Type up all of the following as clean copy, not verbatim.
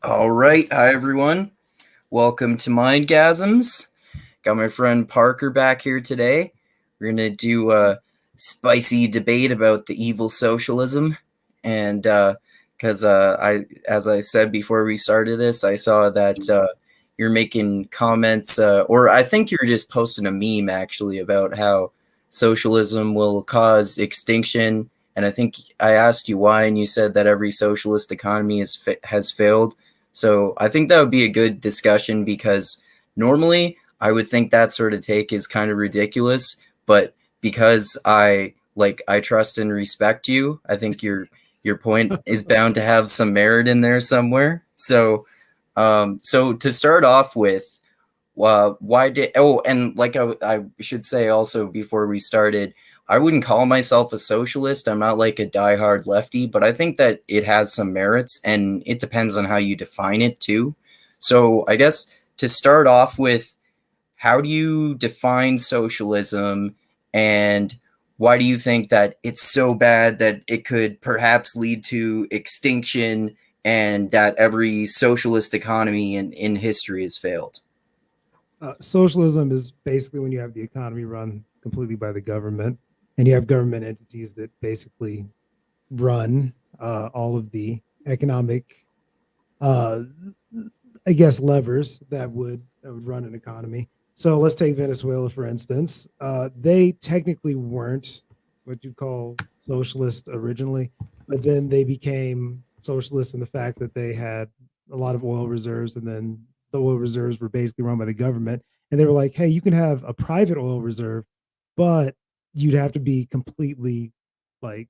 All right. Hi, everyone. Welcome to Mindgasms. Got my friend Parker back here today. We're going to do a spicy debate about the evil socialism. And because as I said before we started this, I saw that you're making comments, or I think you're just posting a meme actually about how socialism will cause extinction. And I think I asked you why, and you said that every socialist economy has failed. So I think that would be a good discussion because normally I would think that sort of take is kind of ridiculous, but because I trust and respect you, I think your point is bound to have some merit in there somewhere. So to start off with, why did and like I should say also before we started, I wouldn't call myself a socialist. I'm not like a diehard lefty, but I think that it has some merits and it depends on how you define it too. So I guess to start off with, how do you define socialism and why do you think that it's so bad that it could perhaps lead to extinction and that every socialist economy in history has failed? Socialism is basically when you have the economy run completely by the government, and you have government entities that basically run all of the economic, uh, I guess, levers that would run an economy. So let's take Venezuela for instance. They technically weren't what you call socialist originally, but then they became socialist in the fact that they had a lot of oil reserves, and then the oil reserves were basically run by the government. And they were like, "Hey, you can have a private oil reserve, but you'd have to be completely like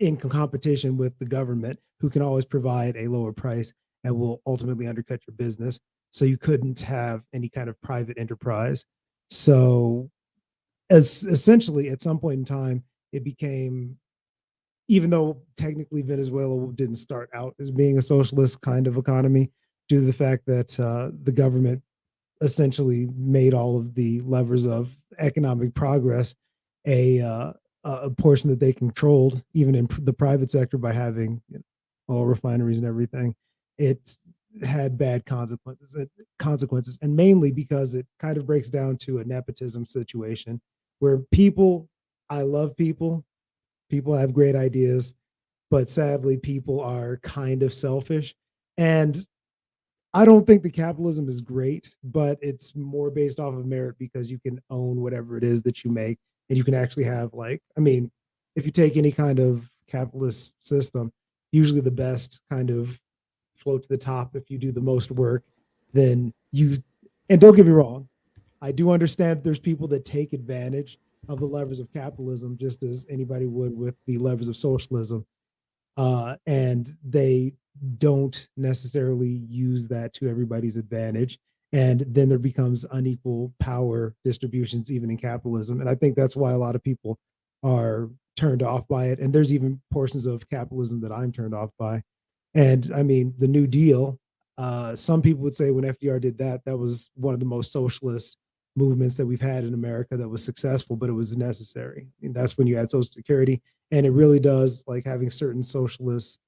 in competition with the government, who can always provide a lower price and will ultimately undercut your business. So you couldn't have any kind of private enterprise. So as essentially at some point in time, it became, even though technically Venezuela didn't start out as being a socialist kind of economy, due to the fact that the government essentially made all of the levers of economic progress a a portion that they controlled, even in the private sector, by having oil refineries and everything. It had bad consequences, and mainly because it kind of breaks down to a nepotism situation where people, I love people have great ideas, but sadly, people are kind of selfish. And I don't think the capitalism is great, but it's more based off of merit because you can own whatever it is that you make, and you can actually have like, I mean, if you take any kind of capitalist system, usually the best kind of float to the top if you do the most work. Then you, and don't get me wrong, I do understand there's people that take advantage of the levers of capitalism just as anybody would with the levers of socialism, and they don't necessarily use that to everybody's advantage. And then there becomes unequal power distributions, even in capitalism. And I think that's why a lot of people are turned off by it. And there's even portions of capitalism that I'm turned off by. And I mean, the New Deal, some people would say when FDR did that, that was one of the most socialist movements that we've had in America that was successful, but it was necessary. And that's when you had Social Security. And it really does, like having certain socialist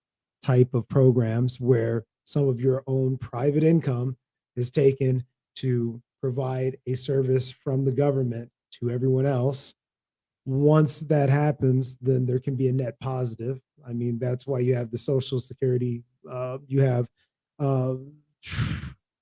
type of programs where some of your own private income is taken to provide a service from the government to everyone else. Once that happens, then there can be a net positive. I mean, that's why you have the Social Security. You have, uh,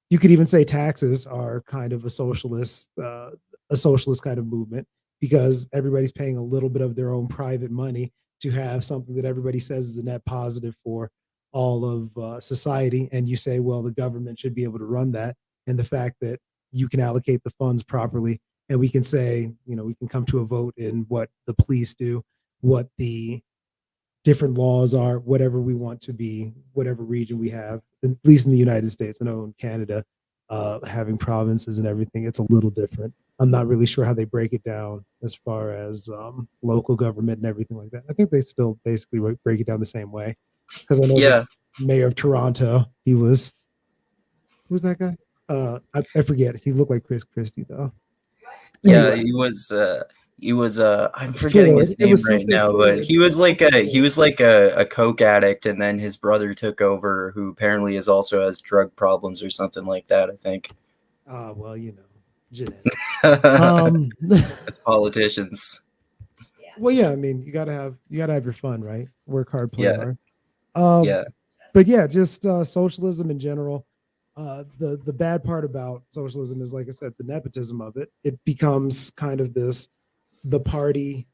you could even say taxes are kind of a socialist kind of movement, because everybody's paying a little bit of their own private money to have something that everybody says is a net positive for all of society. And you say, well, the government should be able to run that. And the fact that you can allocate the funds properly, and we can say, we can come to a vote in what the police do, what the different laws are, whatever we want to be, whatever region we have, at least in the United States. I know in Canada, having provinces and everything, it's a little different. I'm not really sure how they break it down as far as local government and everything like that. I think they still basically break it down the same way, because I know the Yeah, mayor of Toronto, who was that guy? I forget. He looked like Chris Christie though. yeah, Anyway, he was. He was I'm forgetting Ford. his It name was right something now, but Ford. he was like Ford. a coke addict, and then his brother took over, who apparently is also has drug problems or something like that, I think. Well, genetics. That's Um, politicians. well, yeah, I mean, you gotta have your fun, right? Work hard, play Yeah, hard. Um, yeah, but yeah, just socialism in general. The bad part about socialism is, like I said, the nepotism of it. It becomes kind of this: the party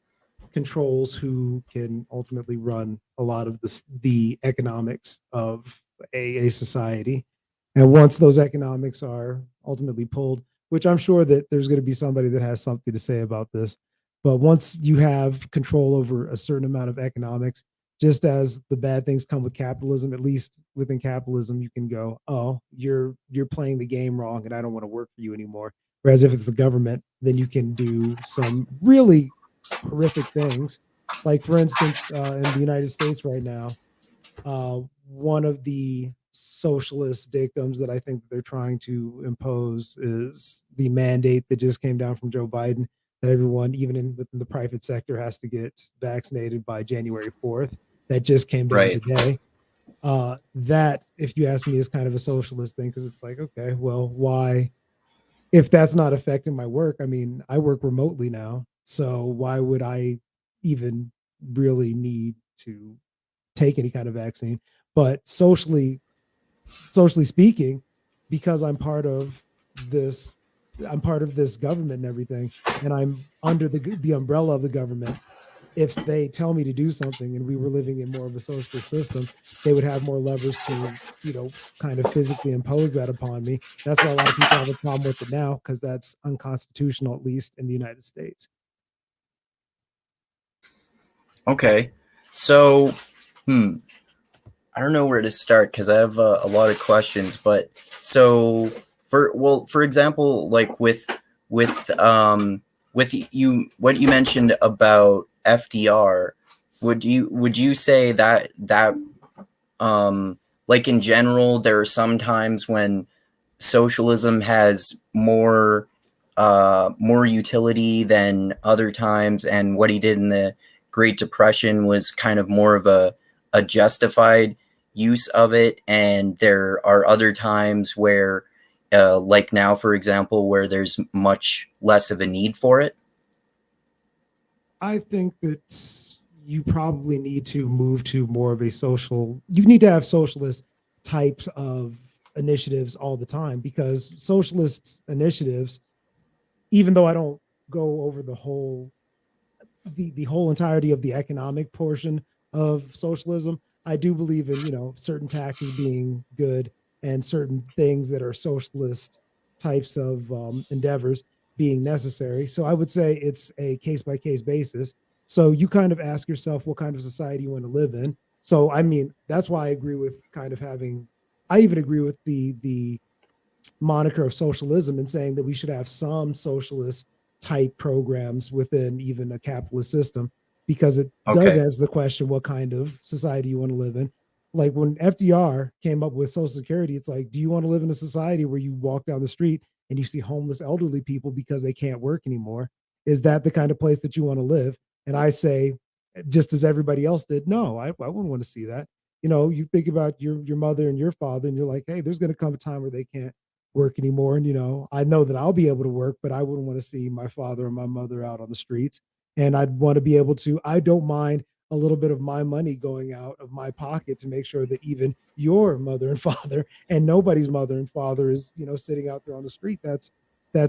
controls who can ultimately run a lot of the economics of a society. And once those economics are ultimately pulled, which I'm sure that there's going to be somebody that has something to say about this, but once you have control over a certain amount of economics, just as the bad things come with capitalism, at least within capitalism, you can go, oh, you're playing the game wrong, and I don't want to work for you anymore. Whereas if it's the government, then you can do some really horrific things. Like, for instance, in the United States right now, one of the socialist dictums that I think they're trying to impose is the mandate that just came down from Joe Biden, that everyone, even within the private sector, has to get vaccinated by January 4th. That just came down right. today. That, if you ask me, is kind of a socialist thing, because it's like, okay, well, why? If that's not affecting my work, I mean, I work remotely now, so why would I even really need to take any kind of vaccine? But socially speaking, because this I'm part of this government and everything, and I'm under the umbrella of the government. If they tell me to do something and we were living in more of a socialist system, they would have more levers to, kind of physically impose that upon me. That's why a lot of people have a problem with it now, because that's unconstitutional, at least in the United States. Okay, so hmm, I don't know where to start because I have a lot of questions. But so for example, like with with you, what you mentioned about FDR, would you say that like in general, there are some times when socialism has more utility than other times, and what he did in the Great Depression was kind of more of a justified use of it, and there are other times where like now, for example, where there's much less of a need for it. I think that you probably need to move to more of a you need to have socialist types of initiatives all the time, because socialist initiatives, even though I don't go over the whole entirety of the economic portion of socialism, I do believe in, certain taxes being good, and certain things that are socialist types of endeavors being necessary. So I would say it's a case by case basis. So you kind of ask yourself what kind of society you want to live in. So I mean, that's why I agree with kind of having. I even agree with the moniker of socialism, and saying that we should have some socialist type programs within even a capitalist system, because it does Okay. answer the question, what kind of society you want to live in. Like when FDR came up with Social Security, it's like, do you want to live in a society where you walk down the street and you see homeless elderly people because they can't work anymore? Is that the kind of place that you want to live? And I say, just as everybody else did, no, I wouldn't want to see that. You think about your mother and your father, and you're like, hey, there's going to come a time where they can't work anymore. And, I know that I'll be able to work, but I wouldn't want to see my father or my mother out on the streets. And I'd want to be able to, I don't mind a little bit of my money going out of my pocket to make sure that even your mother and father, and nobody's mother and father, is, sitting out there on the street. That's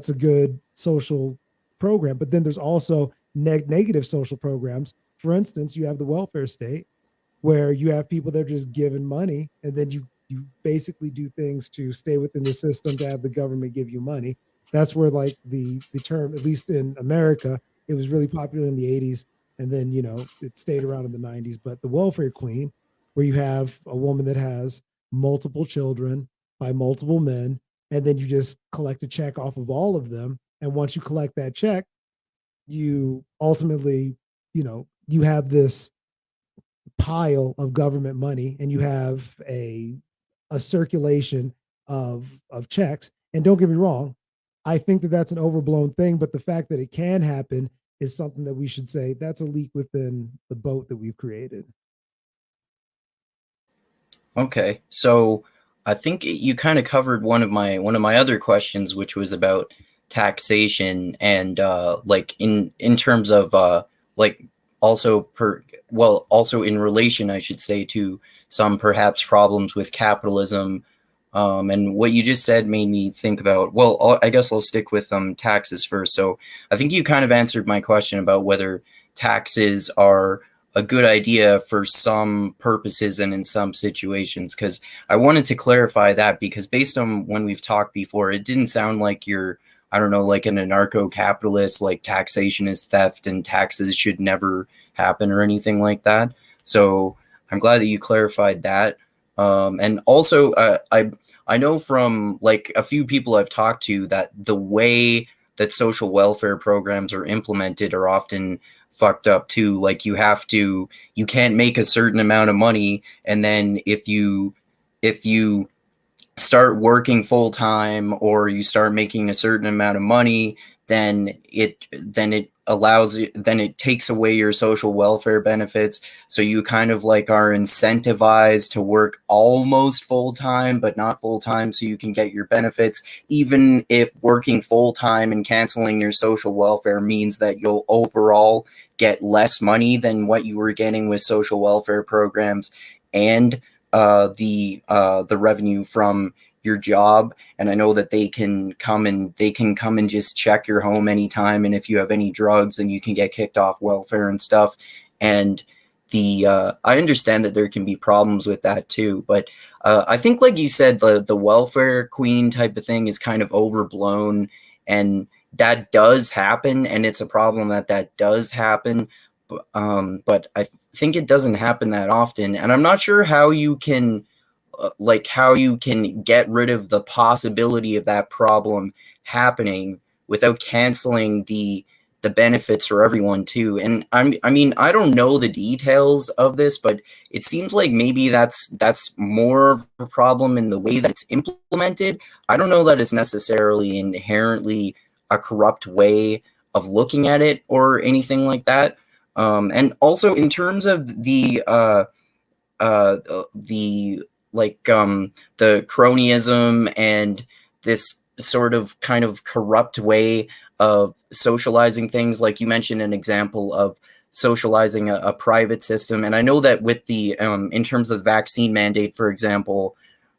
a good social program. But then there's also negative social programs. For instance, you have the welfare state, where you have people that are just given money, and then you basically do things to stay within the system to have the government give you money. That's where, like, the term, at least in America, it was really popular in the 80s, and then it stayed around in the 90s. But the welfare queen, where you have a woman that has multiple children by multiple men, and then you just collect a check off of all of them, and once you collect that check, you ultimately, you have this pile of government money, and you have a circulation of checks. And don't get me wrong, I think that that's an overblown thing, but the fact that it can happen is something that we should say that's a leak within the boat that we've created. Okay, so I think you kind of covered one of my other questions, which was about taxation and like in terms of like also also in relation, I should say, to some perhaps problems with capitalism. And what you just said made me think about, well, I guess I'll stick with taxes first. So I think you kind of answered my question about whether taxes are a good idea for some purposes and in some situations, because I wanted to clarify that, because based on when we've talked before, it didn't sound like you're, I don't know, like an anarcho-capitalist, like taxation is theft and taxes should never happen or anything like that. So I'm glad that you clarified that. And also, I know from like a few people I've talked to that the way that social welfare programs are implemented are often fucked up too. Like you can't make a certain amount of money, and then if you start working full time or you start making a certain amount of money, then it takes away your social welfare benefits. So you kind of like are incentivized to work almost full time, but not full time, so you can get your benefits, even if working full time and canceling your social welfare means that you'll overall get less money than what you were getting with social welfare programs and the revenue from your job. And I know that they can come and just check your home anytime, and if you have any drugs, then you can get kicked off welfare and stuff. And the I understand that there can be problems with that too, but I think, like you said, the welfare queen type of thing is kind of overblown, and that does happen, and it's a problem that does happen. But I think it doesn't happen that often, and I'm not sure how you can get rid of the possibility of that problem happening without canceling the benefits for everyone too. And I mean, I don't know the details of this, but it seems like maybe that's more of a problem in the way that it's implemented. I don't know that it's necessarily inherently a corrupt way of looking at it or anything like that. And also in terms of the the cronyism and this sort of kind of corrupt way of socializing things, like you mentioned an example of socializing a private system. And I know that with the in terms of the vaccine mandate, for example,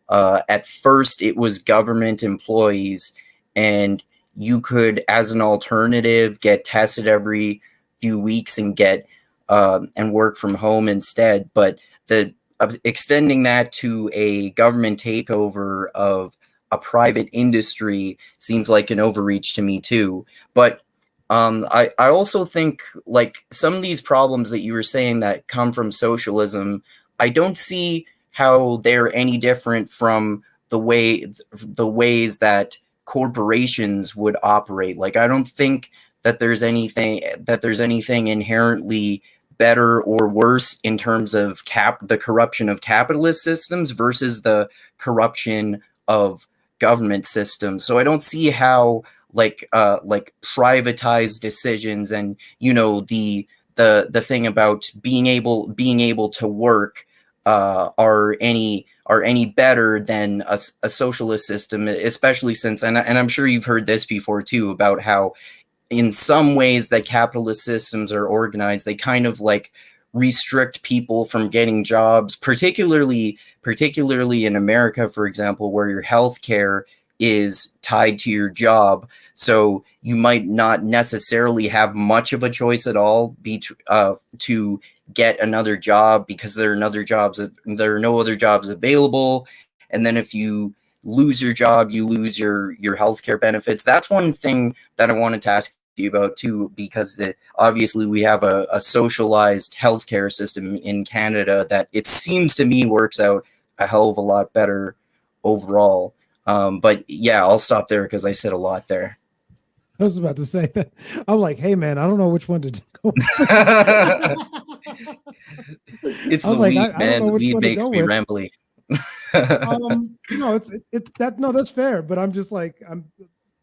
at first it was government employees, and you could, as an alternative, get tested every few weeks and get and work from home instead. But the extending that to a government takeover of a private industry seems like an overreach to me too. But I also think, like, some of these problems that you were saying that come from socialism, I don't see how they're any different from the ways that corporations would operate. Like, I don't think that there's anything inherently better or worse in terms of the corruption of capitalist systems versus the corruption of government systems. So I don't see how like privatized decisions and, you know, the thing about being able to work are any better than a socialist system, especially since, and I'm sure you've heard this before too, about how in some ways that capitalist systems are organized, they kind of like restrict people from getting jobs, particularly in America, for example, where your health care is tied to your job. So you might not necessarily have much of a choice at all to get another job, because there are no other jobs available. And then if you lose your job, you lose your healthcare benefits. That's one thing that I wanted to ask you about too, because obviously we have a socialized healthcare system in Canada that it seems to me works out a hell of a lot better overall. But yeah, I'll stop there because I said a lot there. I was about to say that. I'm like, hey man, I don't know which one to go first. It's I the was like, weed, I don't man. know The which weed one to makes go me with. rambly. No, it's that no, that's fair. But I'm just like, I'm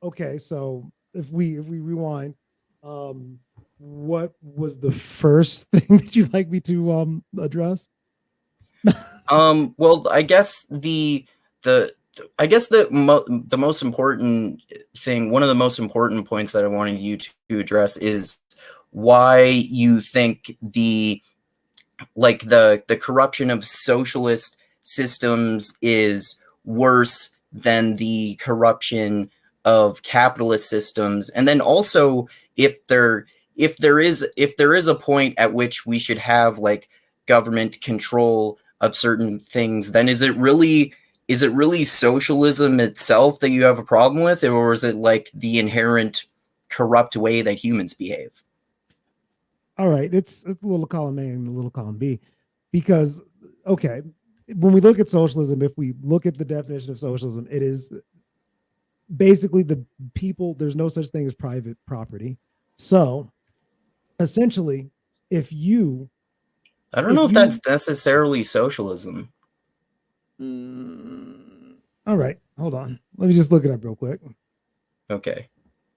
okay. So if we rewind, um, what was the first thing that you'd like me to address? Well, I guess the I guess the most important thing, one of the most important points that I wanted you to address is why you think the corruption of socialist systems is worse than the corruption of capitalist systems, and then also if there is a point at which we should have like government control of certain things, then is it really socialism itself that you have a problem with, or is it like the inherent corrupt way that humans behave? All right, it's a little column A and a little column B, because okay, when we look at socialism, if we look at the definition of socialism, it is basically the people. There's no such thing as private property. So essentially, if you I don't know if if you that's necessarily socialism. all right, hold on, let me just look it up real quick. Okay.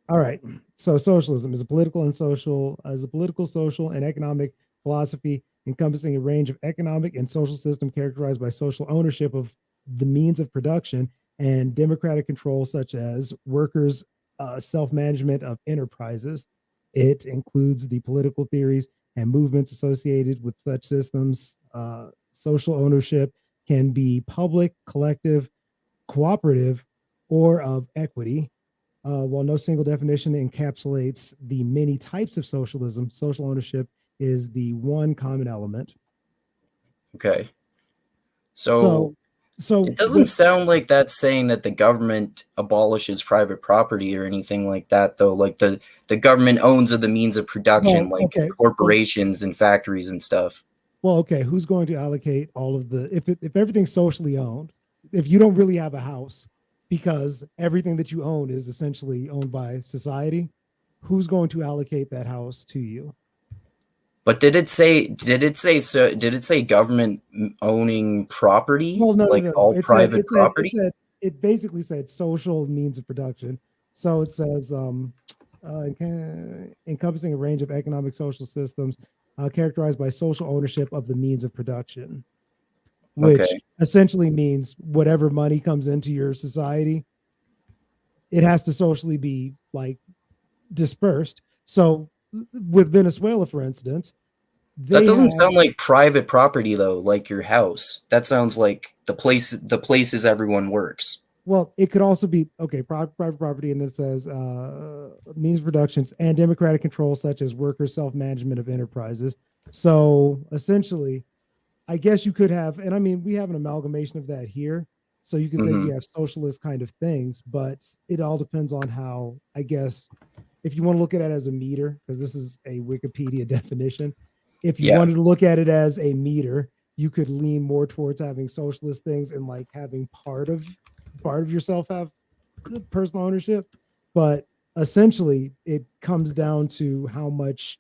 All right. So socialism is a political, social, and economic philosophy encompassing a range of economic and social system characterized by social ownership of the means of production and democratic control, such as workers' self-management of enterprises. It includes the political theories and movements associated with such systems. Social ownership can be public, collective, cooperative, or of equity. While no single definition encapsulates the many types of socialism, social ownership is the one common element. Okay. So So, so it doesn't what? sound like that's saying that the government abolishes private property or anything like that, though. Like the government owns the means of production, Well, like okay, corporations and factories and stuff. well, okay. Who's going to allocate all of the if everything's socially owned? If you don't really have a house because everything that you own is essentially owned by society, who's going to allocate that house to you? But did it say government owning property, Well, no, no, like no, no. all private property? It basically said social means of production. So it says encompassing a range of economic social systems characterized by social ownership of the means of production, which Okay. essentially means whatever money comes into your society, it has to socially be like dispersed. So with Venezuela, for instance, That they doesn't have. sound like private property though, like your house. That sounds like the places everyone works. Well, it could also be okay, private property, and then it says means of productions and democratic control, such as workers' self-management of enterprises. So essentially, I guess you could have, and I mean, we have an amalgamation of that here. So you could say Hmm. you have socialist kind of things, but it all depends on how, I guess, if you want to look at it as a meter, because this is a Wikipedia definition. If you Yeah. wanted to look at it as a meter, you could lean more towards having socialist things and like having part of yourself have personal ownership. But essentially, it comes down to how much.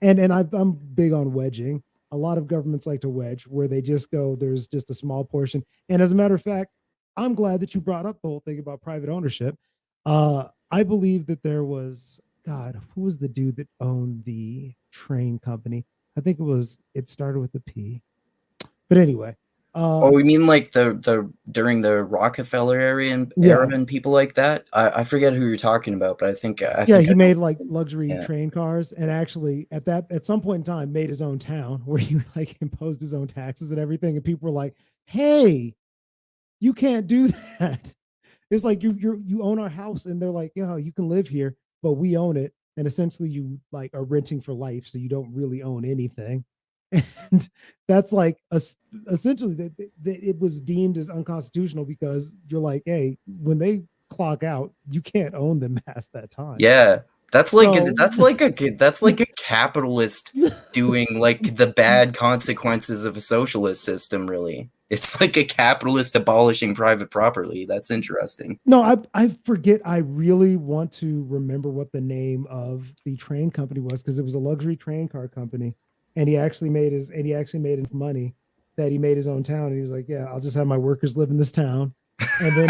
And I'm big on wedging. A lot of governments like to wedge, where they just go, there's just a small portion. And as a matter of fact, I'm glad that you brought up the whole thing about private ownership. I believe that there was, God, who was the dude that owned the train company? I think it started with a P. But anyway, Oh, uh, we mean like the during the Rockefeller era yeah, and people like that? I forget who you're talking about, but I yeah, think I he know. made like luxury Yeah. train cars, and actually at some point in time made his own town where he like imposed his own taxes and everything, and people were like, "Hey, you can't do that." It's like you own our house, and they're like, "Yeah, you can live here, but we own it." And essentially, you like are renting for life, so you don't really own anything. And that's like essentially that it was deemed as unconstitutional because you're like, hey, when they clock out, you can't own them past that time. Yeah. That's like So that's like a capitalist doing like the bad consequences of a socialist system, really. It's like a capitalist abolishing private property. That's interesting. no, I forget. I really want to remember what the name of the train company was because it was a luxury train car company, and he actually made enough money that he made his own town. And he was like, "Yeah, I'll just have my workers live in this town, and then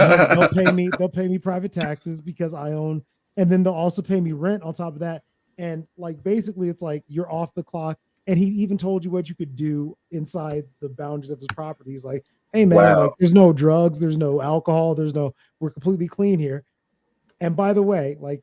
they'll pay me private taxes because I own, and then they'll also pay me rent on top of that, And like basically it's like you're off the clock. And he even told you what you could do inside the boundaries of his property. He's like, hey man, Wow. like there's no drugs, there's no alcohol, we're completely clean here. And by the way, like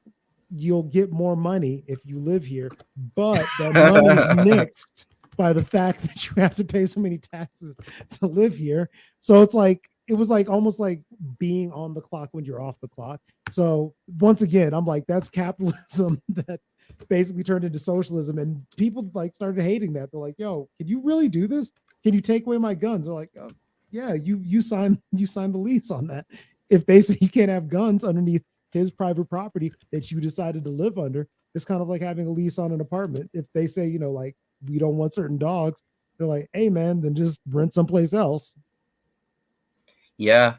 you'll get more money if you live here, but that money's nixed by the fact that you have to pay so many taxes to live here. So it's like it was like almost like being on the clock when you're off the clock. So once again, I'm like, that's capitalism that basically turned into socialism, and people like started hating that. They're like, yo, can you really do this? Can you take away my guns? They're like, oh, yeah, you signed the lease on that. If they say you can't have guns underneath his private property that you decided to live under, it's kind of like having a lease on an apartment. If they say, like we don't want certain dogs, they're like, hey man, then just rent someplace else. Yeah.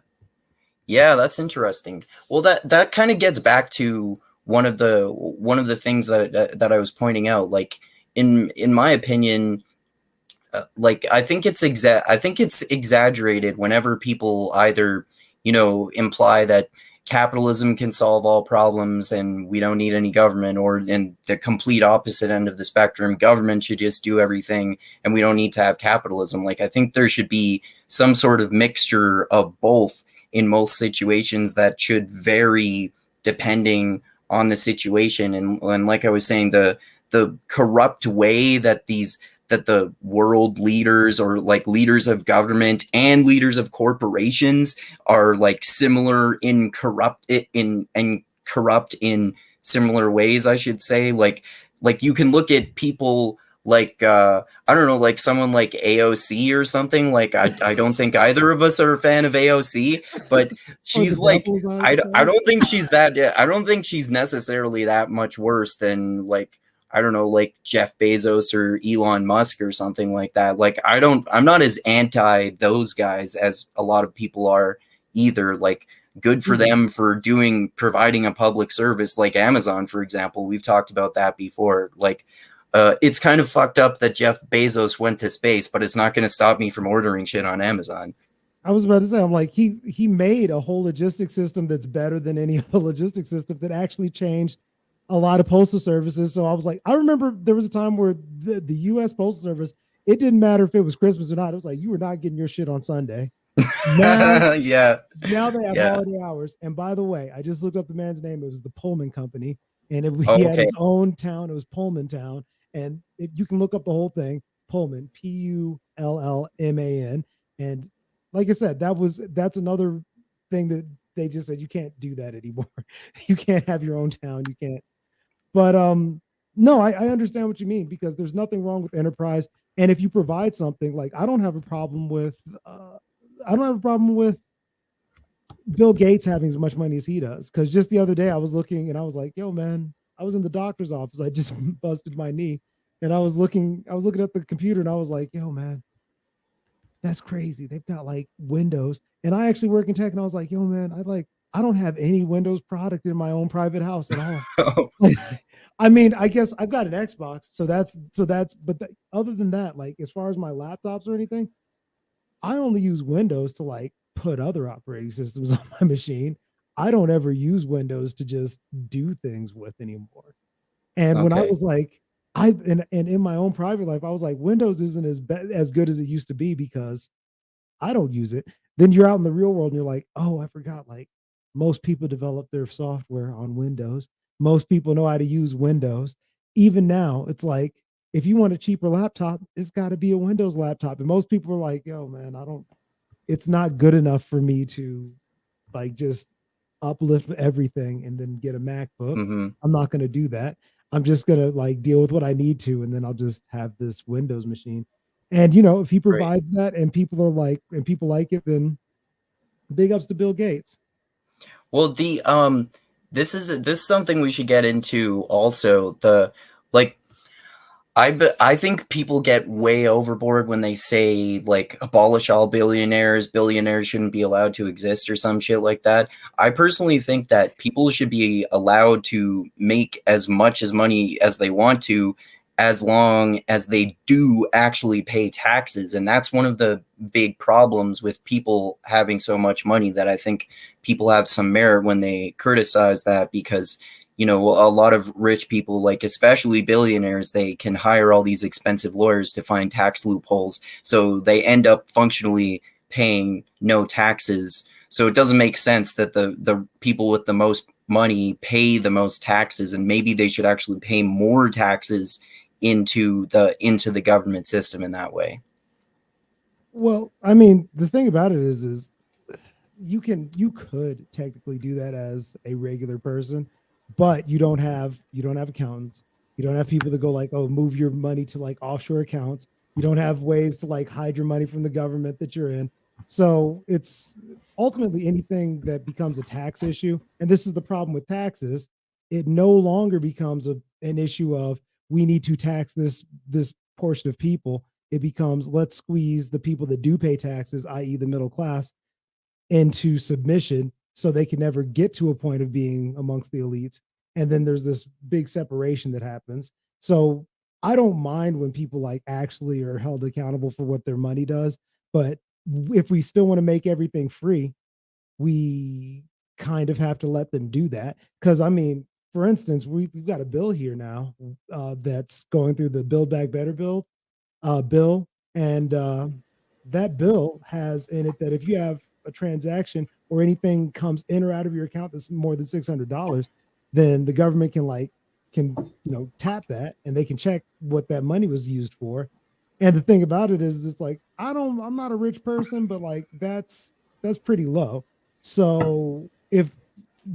Yeah, that's interesting. Well, that kind of gets back to one of the things that I was pointing out. Like in my opinion, like I think it's exaggerated whenever people either imply that capitalism can solve all problems and we don't need any government, or in the complete opposite end of the spectrum, government should just do everything and we don't need to have capitalism. Like I think there should be some sort of mixture of both in most situations that should vary depending on the situation. And like I was saying, the corrupt way that the world leaders, or like leaders of government and leaders of corporations, are like similar in corrupt in similar ways, I should say. Like you can look at people like I don't know, like someone like AOC or something. Like I don't think either of us are a fan of AOC, but Or the she's like devil's I don't think she's that I don't think she's necessarily that much worse than like I don't know, like Jeff Bezos or Elon Musk or something like that. Like I'm not as anti those guys as a lot of people are either. Like good for them for providing a public service like Amazon, for example. We've talked about that before. Like it's kind of fucked up that Jeff Bezos went to space, but it's not going to stop me from ordering shit on Amazon. I was about to say, I'm like, he made a whole logistic system that's better than any other logistic system that actually changed a lot of postal services. So I was like, I remember there was a time where the U.S. Postal Service, it didn't matter if it was Christmas or not. It was like you were not getting your shit on Sunday. Now, Yeah. now they have Yeah. holiday hours. And by the way, I just looked up the man's name. It was the Pullman Company, and he had Okay. his own town. It was Pullman Town, and you can look up the whole thing. Pullman, Pullman, and like I said, that's another thing that they just said you can't do that anymore. You can't have your own town. You can't. But no, I understand what you mean, because there's nothing wrong with enterprise. And if you provide something, like I don't have a problem with Bill Gates having as much money as he does. Because just the other day I was looking and I was like, yo, man, I was in the doctor's office. I just busted my knee. And I was looking at the computer and I was like, yo, man, that's crazy. They've got like Windows. And I actually work in tech, and I was like, yo, man, I don't have any Windows product in my own private house at all. I mean, I guess I've got an Xbox, but other than that, like as far as my laptops or anything, I only use Windows to like put other operating systems on my machine. I don't ever use Windows to just do things with anymore. And when I Okay. was like, and in my own private life, I was like, Windows isn't as good as it used to be because I don't use it. Then you're out in the real world and you're like, oh, I forgot. Like most people develop their software on Windows. Most people know how to use Windows. Even now, it's like if you want a cheaper laptop, it's got to be a Windows laptop. And most people are like, yo, man, it's not good enough for me to like just uplift everything and then get a MacBook. Mm-hmm. I'm not going to do that. I'm just going to like deal with what I need to, and then I'll just have this Windows machine. And if he Right. provides that and people like it, then big ups to Bill Gates. Well, this is something we should get into also. The like I think people get way overboard when they say like abolish all billionaires shouldn't be allowed to exist or some shit like that. I personally think that people should be allowed to make as much as money as they want to, as long as they do actually pay taxes. And that's one of the big problems with people having so much money, that I think people have some merit when they criticize that, because a lot of rich people, like especially billionaires, they can hire all these expensive lawyers to find tax loopholes, so they end up functionally paying no taxes. So it doesn't make sense that the people with the most money pay the most taxes, and maybe they should actually pay more taxes into the government system in that way. Well, I mean, the thing about it is you could technically do that as a regular person, but you don't have accountants. You don't have people that go like, oh, move your money to like offshore accounts. You don't have ways to like hide your money from the government that you're in. So it's ultimately anything that becomes a tax issue. And this is the problem with taxes. It no longer becomes an issue of we need to tax this portion of people. It becomes let's squeeze the people that do pay taxes, i.e., the middle class, into submission so they can never get to a point of being amongst the elites. And then there's this big separation that happens. So I don't mind when people like actually are held accountable for what their money does. But if we still want to make everything free, we kind of have to let them do that. Because I mean, for instance, we've got a bill here now that's going through the Build Back Better bill, and that bill has in it that if you have a transaction or anything comes in or out of your account that's more than $600, then the government can tap that and they can check what that money was used for. And the thing about it is, it's like I'm not a rich person, but like that's pretty low. So if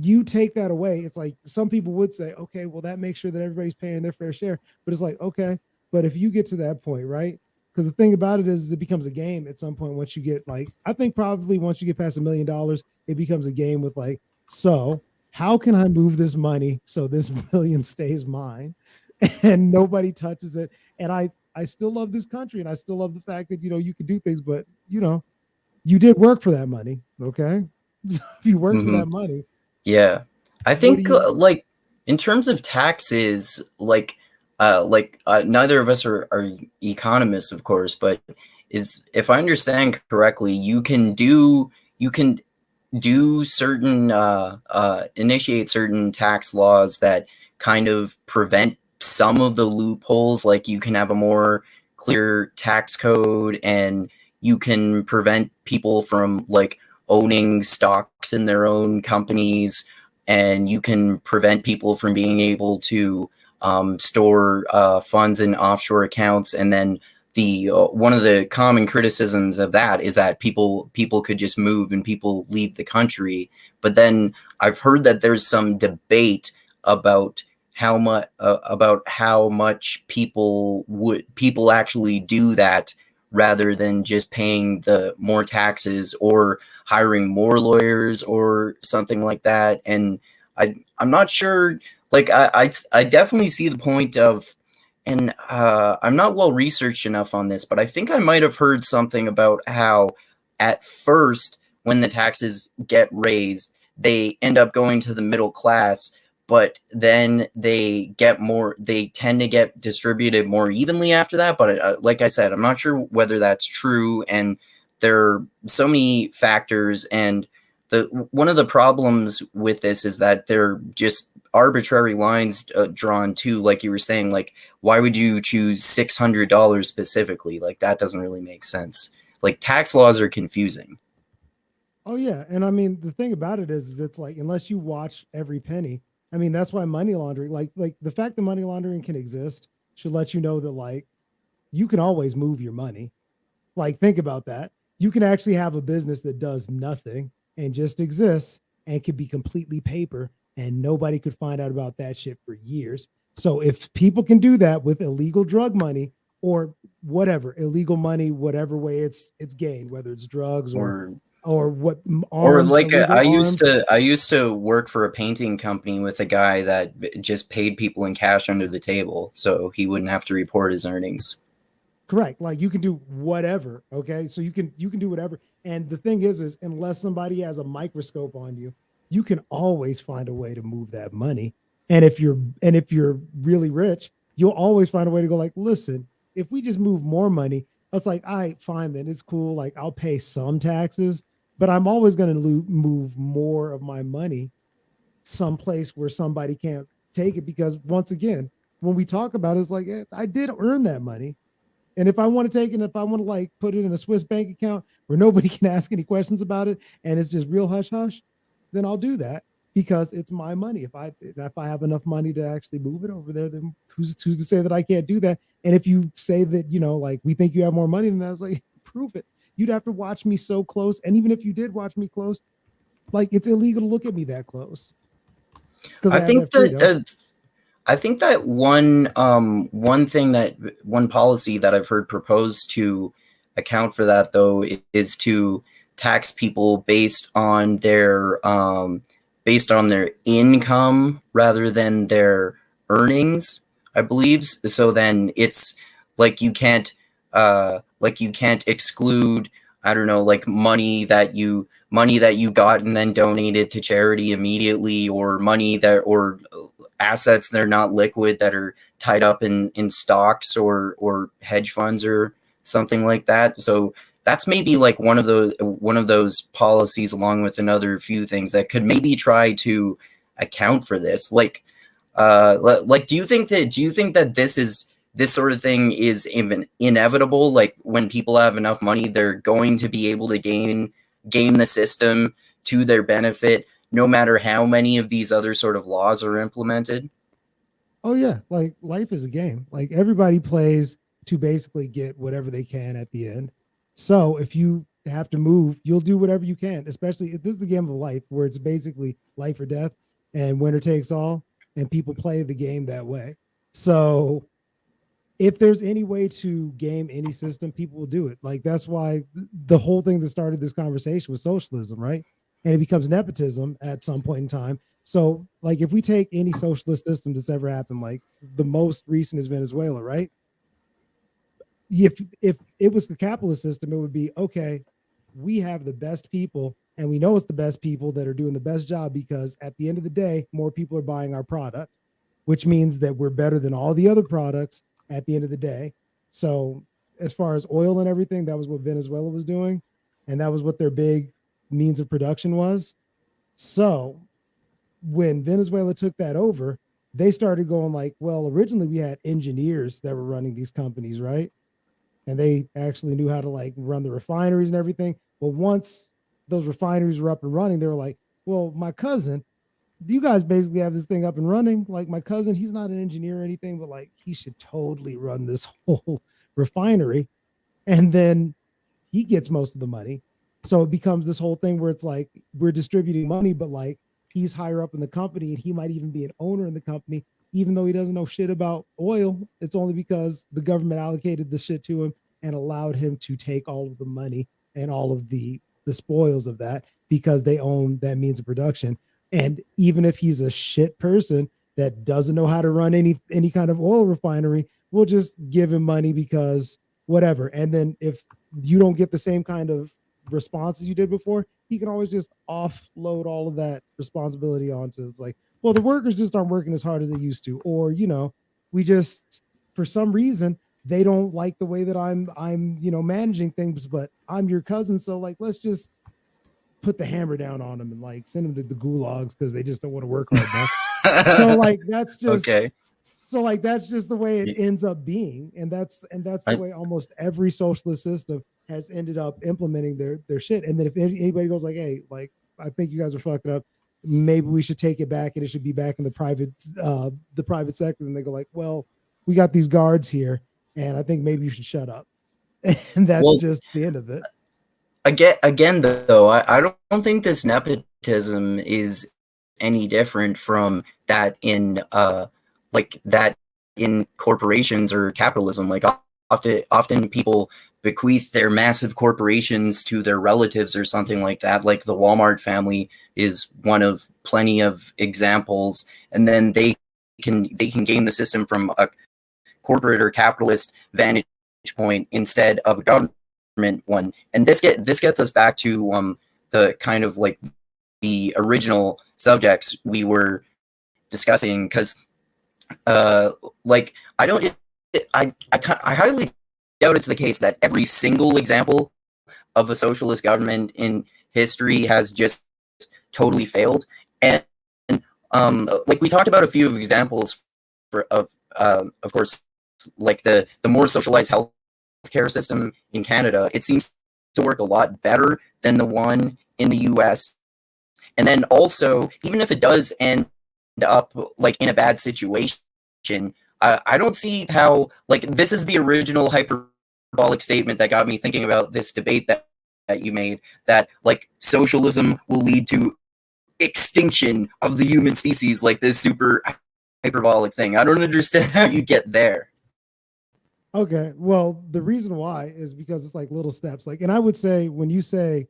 you take that away, it's like some people would say, okay, well, that makes sure that everybody's paying their fair share. But it's like, okay, but if you get to that point, right? Because the thing about it is it becomes a game at some point once you get like, I think probably once you get past $1 million, it becomes a game with like, so how can I move this money so this million stays mine and nobody touches it? And I still love this country and I still love the fact that you can do things, but you did work for that money. Okay. So if you worked for Mm-hmm. that money, Yeah, I what do think you like in terms of taxes, neither of us are economists, of course, but is if I understand correctly, you can do certain initiate certain tax laws that kind of prevent some of the loopholes. Like you can have a more clear tax code, and you can prevent people from like owning stocks in their own companies, and you can prevent people from being able to store funds in offshore accounts. And then the one of the common criticisms of that is that people could just move and people leave the country. But then I've heard that there's some debate about how much people actually do that, rather than just paying the more taxes or hiring more lawyers or something like that. And I'm not sure. Like I definitely see the point of, and I'm not well researched enough on this, but I think I might have heard something about how at first, when the taxes get raised, they end up going to the middle class, but then they tend to get distributed more evenly after that. But like I said, I'm not sure whether that's true. And there are so many factors. And one of the problems with this is that they're just arbitrary lines drawn too. Like you were saying, like, why would you choose $600 specifically? Like, that doesn't really make sense. Like, tax laws are confusing. Oh yeah, and I mean the thing about it is it's like unless you watch every penny, I mean that's why money laundering, like the fact that money laundering can exist should let you know that like you can always move your money. Like think about that. You can actually have a business that does nothing and just exists and could be completely paper and nobody could find out about that shit for years. So if people can do that with illegal drug money or whatever, illegal money, whatever way it's gained, whether it's drugs Or or what or arms, like illegal arms. I used to work for a painting company with a guy that just paid people in cash under the table, so he wouldn't have to report his earnings. Correct. Like you can do whatever. Okay. So you can do whatever. And the thing is unless somebody has a microscope on you, you can always find a way to move that money. And if you're really rich, you'll always find a way to go like, listen, if we just move more money, it's like, all right, fine, then it's cool. Like I'll pay some taxes, but I'm always going to move more of my money someplace where somebody can't take it, because once again, when we talk about it, it's like, I did earn that money. And if I want to take it, if I want to like put it in a Swiss bank account where nobody can ask any questions about it and it's just real hush hush, then I'll do that because it's my money. If I have enough money to actually move it over there, then who's to say that I can't do that? And if you say that, like we think you have more money than that, I was like, prove it. You'd have to watch me so close. And even if you did watch me close, like it's illegal to look at me that close because I have that freedom. I think that one policy that I've heard proposed to account for that, though, is to tax people based on their income rather than their earnings, I believe. So then it's like you can't exclude, I don't know, like money that you got and then donated to charity immediately, or assets that are not liquid that are tied up in stocks or hedge funds or something like that. So that's maybe like one of those policies, along with another few things that could maybe try to account for this. Like do you think that this sort of thing is even inevitable? Like when people have enough money, they're going to be able to game the system to their benefit, no matter how many of these other sort of laws are implemented? Oh yeah, like life is a game. Like everybody plays to basically get whatever they can at the end. So if you have to move, you'll do whatever you can, especially if this is the game of life where it's basically life or death and winner takes all, and people play the game that way. So if there's any way to game any system, people will do it. Like that's why the whole thing that started this conversation was socialism, right? And it becomes nepotism at some point in time. So like if we take any socialist system that's ever happened, like the most recent is Venezuela, right? If it was the capitalist system, it would be okay, we have the best people and we know it's the best people that are doing the best job, because at the end of the day, more people are buying our product, which means that we're better than all the other products at the end of the day. So as far as oil and everything, that was what Venezuela was doing. And that was what their big means of production was. So when Venezuela took that over, they started going like, well, originally we had engineers that were running these companies, right? And they actually knew how to like run the refineries and everything. But once those refineries were up and running, they were like, well, my cousin, you guys basically have this thing up and running. Like my cousin, he's not an engineer or anything, but like he should totally run this whole refinery. And then he gets most of the money. So it becomes this whole thing where it's like we're distributing money, but like he's higher up in the company and he might even be an owner in the company, even though he doesn't know shit about oil. It's only because the government allocated the shit to him and allowed him to take all of the money and all of the spoils of that, because they own that means of production. And even if he's a shit person that doesn't know how to run any kind of oil refinery, we'll just give him money because whatever. And then if you don't get the same kind of responses you did before, he can always just offload all of that responsibility onto, it's like, well, the workers just aren't working as hard as they used to, or we just, for some reason, they don't like the way that I'm managing things, but I'm your cousin, so like let's just put the hammer down on them and like send them to the gulags because they just don't want to work hard enough. So like that's just Okay. So like that's just the way it ends up being, and that's the way almost every socialist system has ended up implementing their shit. And then if anybody goes like, hey, like I think you guys are fucking up, maybe we should take it back and it should be back in the private sector, and they go like, well, we got these guards here and I think maybe you should shut up. And that's just the end of it. Again, though, I don't think this nepotism is any different from that in corporations or capitalism. Like often people bequeath their massive corporations to their relatives or something like that. Like the Walmart family is one of plenty of examples, and then they can game the system from a corporate or capitalist vantage point instead of a government one. And this gets us back to the kind of like the original subjects we were discussing, because like I highly doubt it's the case that every single example of a socialist government in history has just totally failed. And like we talked about a few of examples of course, like the more socialized healthcare system in Canada. It seems to work a lot better than the one in the US. And then also, even if it does end up like in a bad situation, I don't see how, like, this is the original hyperbolic statement that got me thinking about this debate that you made, that like socialism will lead to extinction of the human species, like this super hyperbolic thing. I don't understand how you get there. Okay. Well, the reason why is because it's like little steps. Like, and I would say when you say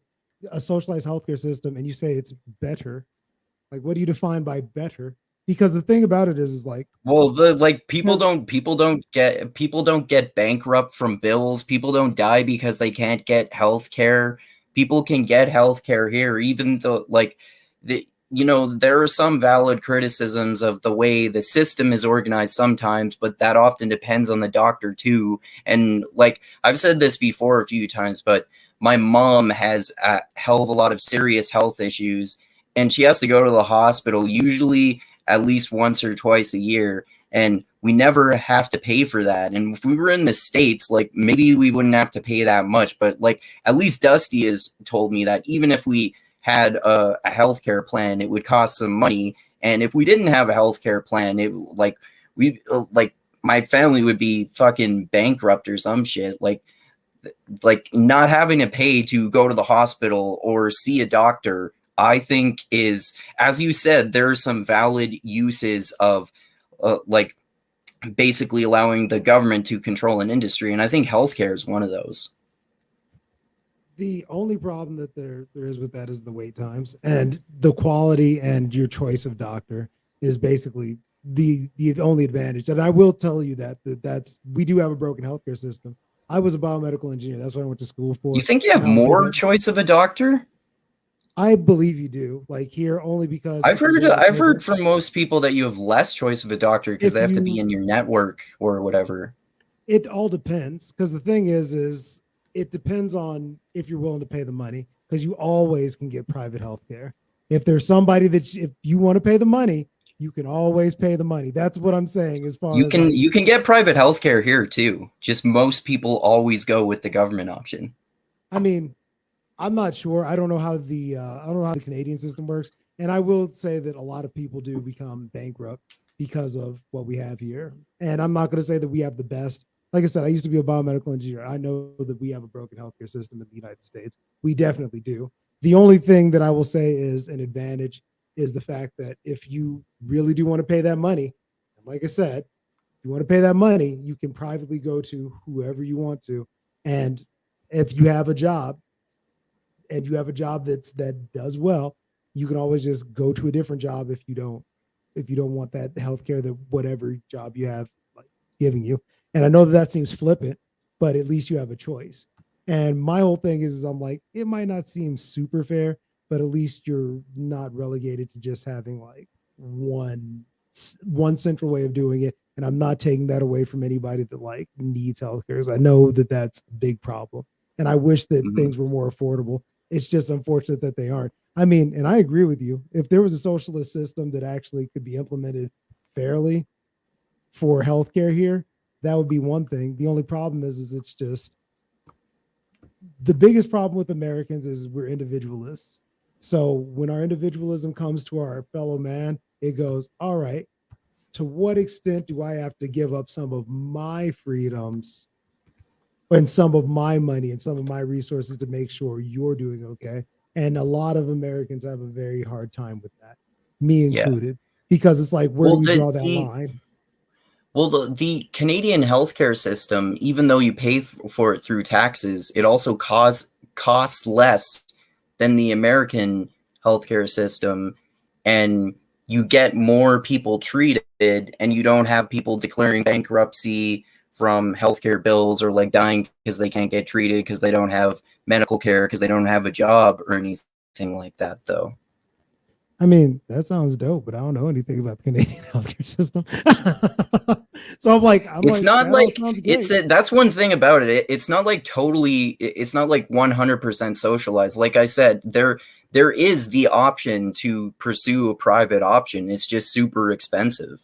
a socialized healthcare system and you say it's better, like what do you define by better? Because the thing about it is like, well, the like people don't get bankrupt from bills. People don't die because they can't get health care. People can get health care here, even though like there are some valid criticisms of the way the system is organized sometimes, but that often depends on the doctor too. And like I've said this before a few times, but my mom has a hell of a lot of serious health issues, and she has to go to the hospital usually at least once or twice a year, and we never have to pay for that. And if we were in the States, like maybe we wouldn't have to pay that much, but like at least Dusty has told me that even if we had a healthcare plan, it would cost some money. And if we didn't have a healthcare plan, it like my family would be fucking bankrupt or some shit. Like not having to pay to go to the hospital or see a doctor, I think is, as you said, there are some valid uses of like basically allowing the government to control an industry. And I think healthcare is one of those. The only problem that there is with that is the wait times, and the quality and your choice of doctor is basically the only advantage. And I will tell you that's we do have a broken healthcare system. I was a biomedical engineer. That's what I went to school for. You think you have more choice of a doctor? I believe you do. Like here, only because I've heard from most people that you have less choice of a doctor because they have to be in your network or whatever. It all depends, because the thing is it depends on if you're willing to pay the money, because you always can get private health care. If there's somebody that if you want to pay the money, you can always pay the money. That's what I'm saying. As far you as you can get private health care here too. Just most people always go with the government option. I mean, I'm not sure. I don't know how the Canadian system works, and I will say that a lot of people do become bankrupt because of what we have here. And I'm not going to say that we have the best. Like I said, I used to be a biomedical engineer. I know that we have a broken healthcare system in the United States. We definitely do. The only thing that I will say is an advantage is the fact that if you really do want to pay that money, like I said, if you want to pay that money, you can privately go to whoever you want to. And if you have a job and you have a job that does well, you can always just go to a different job if you don't want that healthcare that whatever job you have like giving you. And I know that seems flippant, but at least you have a choice. And my whole thing is I'm like, it might not seem super fair, but at least you're not relegated to just having like one central way of doing it. And I'm not taking that away from anybody that like needs healthcare. I know that that's a big problem. And I wish that things were more affordable. It's just unfortunate that they aren't. I mean, and I agree with you. If there was a socialist system that actually could be implemented fairly for healthcare here, that would be one thing. The only problem is it's just the biggest problem with Americans is we're individualists. So when our individualism comes to our fellow man, it goes, all right, to what extent do I have to give up some of my freedoms and some of my money and some of my resources to make sure you're doing okay? And a lot of Americans have a very hard time with that, me included, because it's like, where do we draw that line? Well, the Canadian healthcare system, even though you pay for it through taxes, it also costs less than the American healthcare system, and you get more people treated, and you don't have people declaring bankruptcy from healthcare bills or like dying because they can't get treated because they don't have medical care because they don't have a job or anything like that, though. I mean, that sounds dope, but I don't know anything about the Canadian healthcare system. So that's one thing about it. It's not like totally, it's not like 100% socialized. Like I said, there is the option to pursue a private option. It's just super expensive.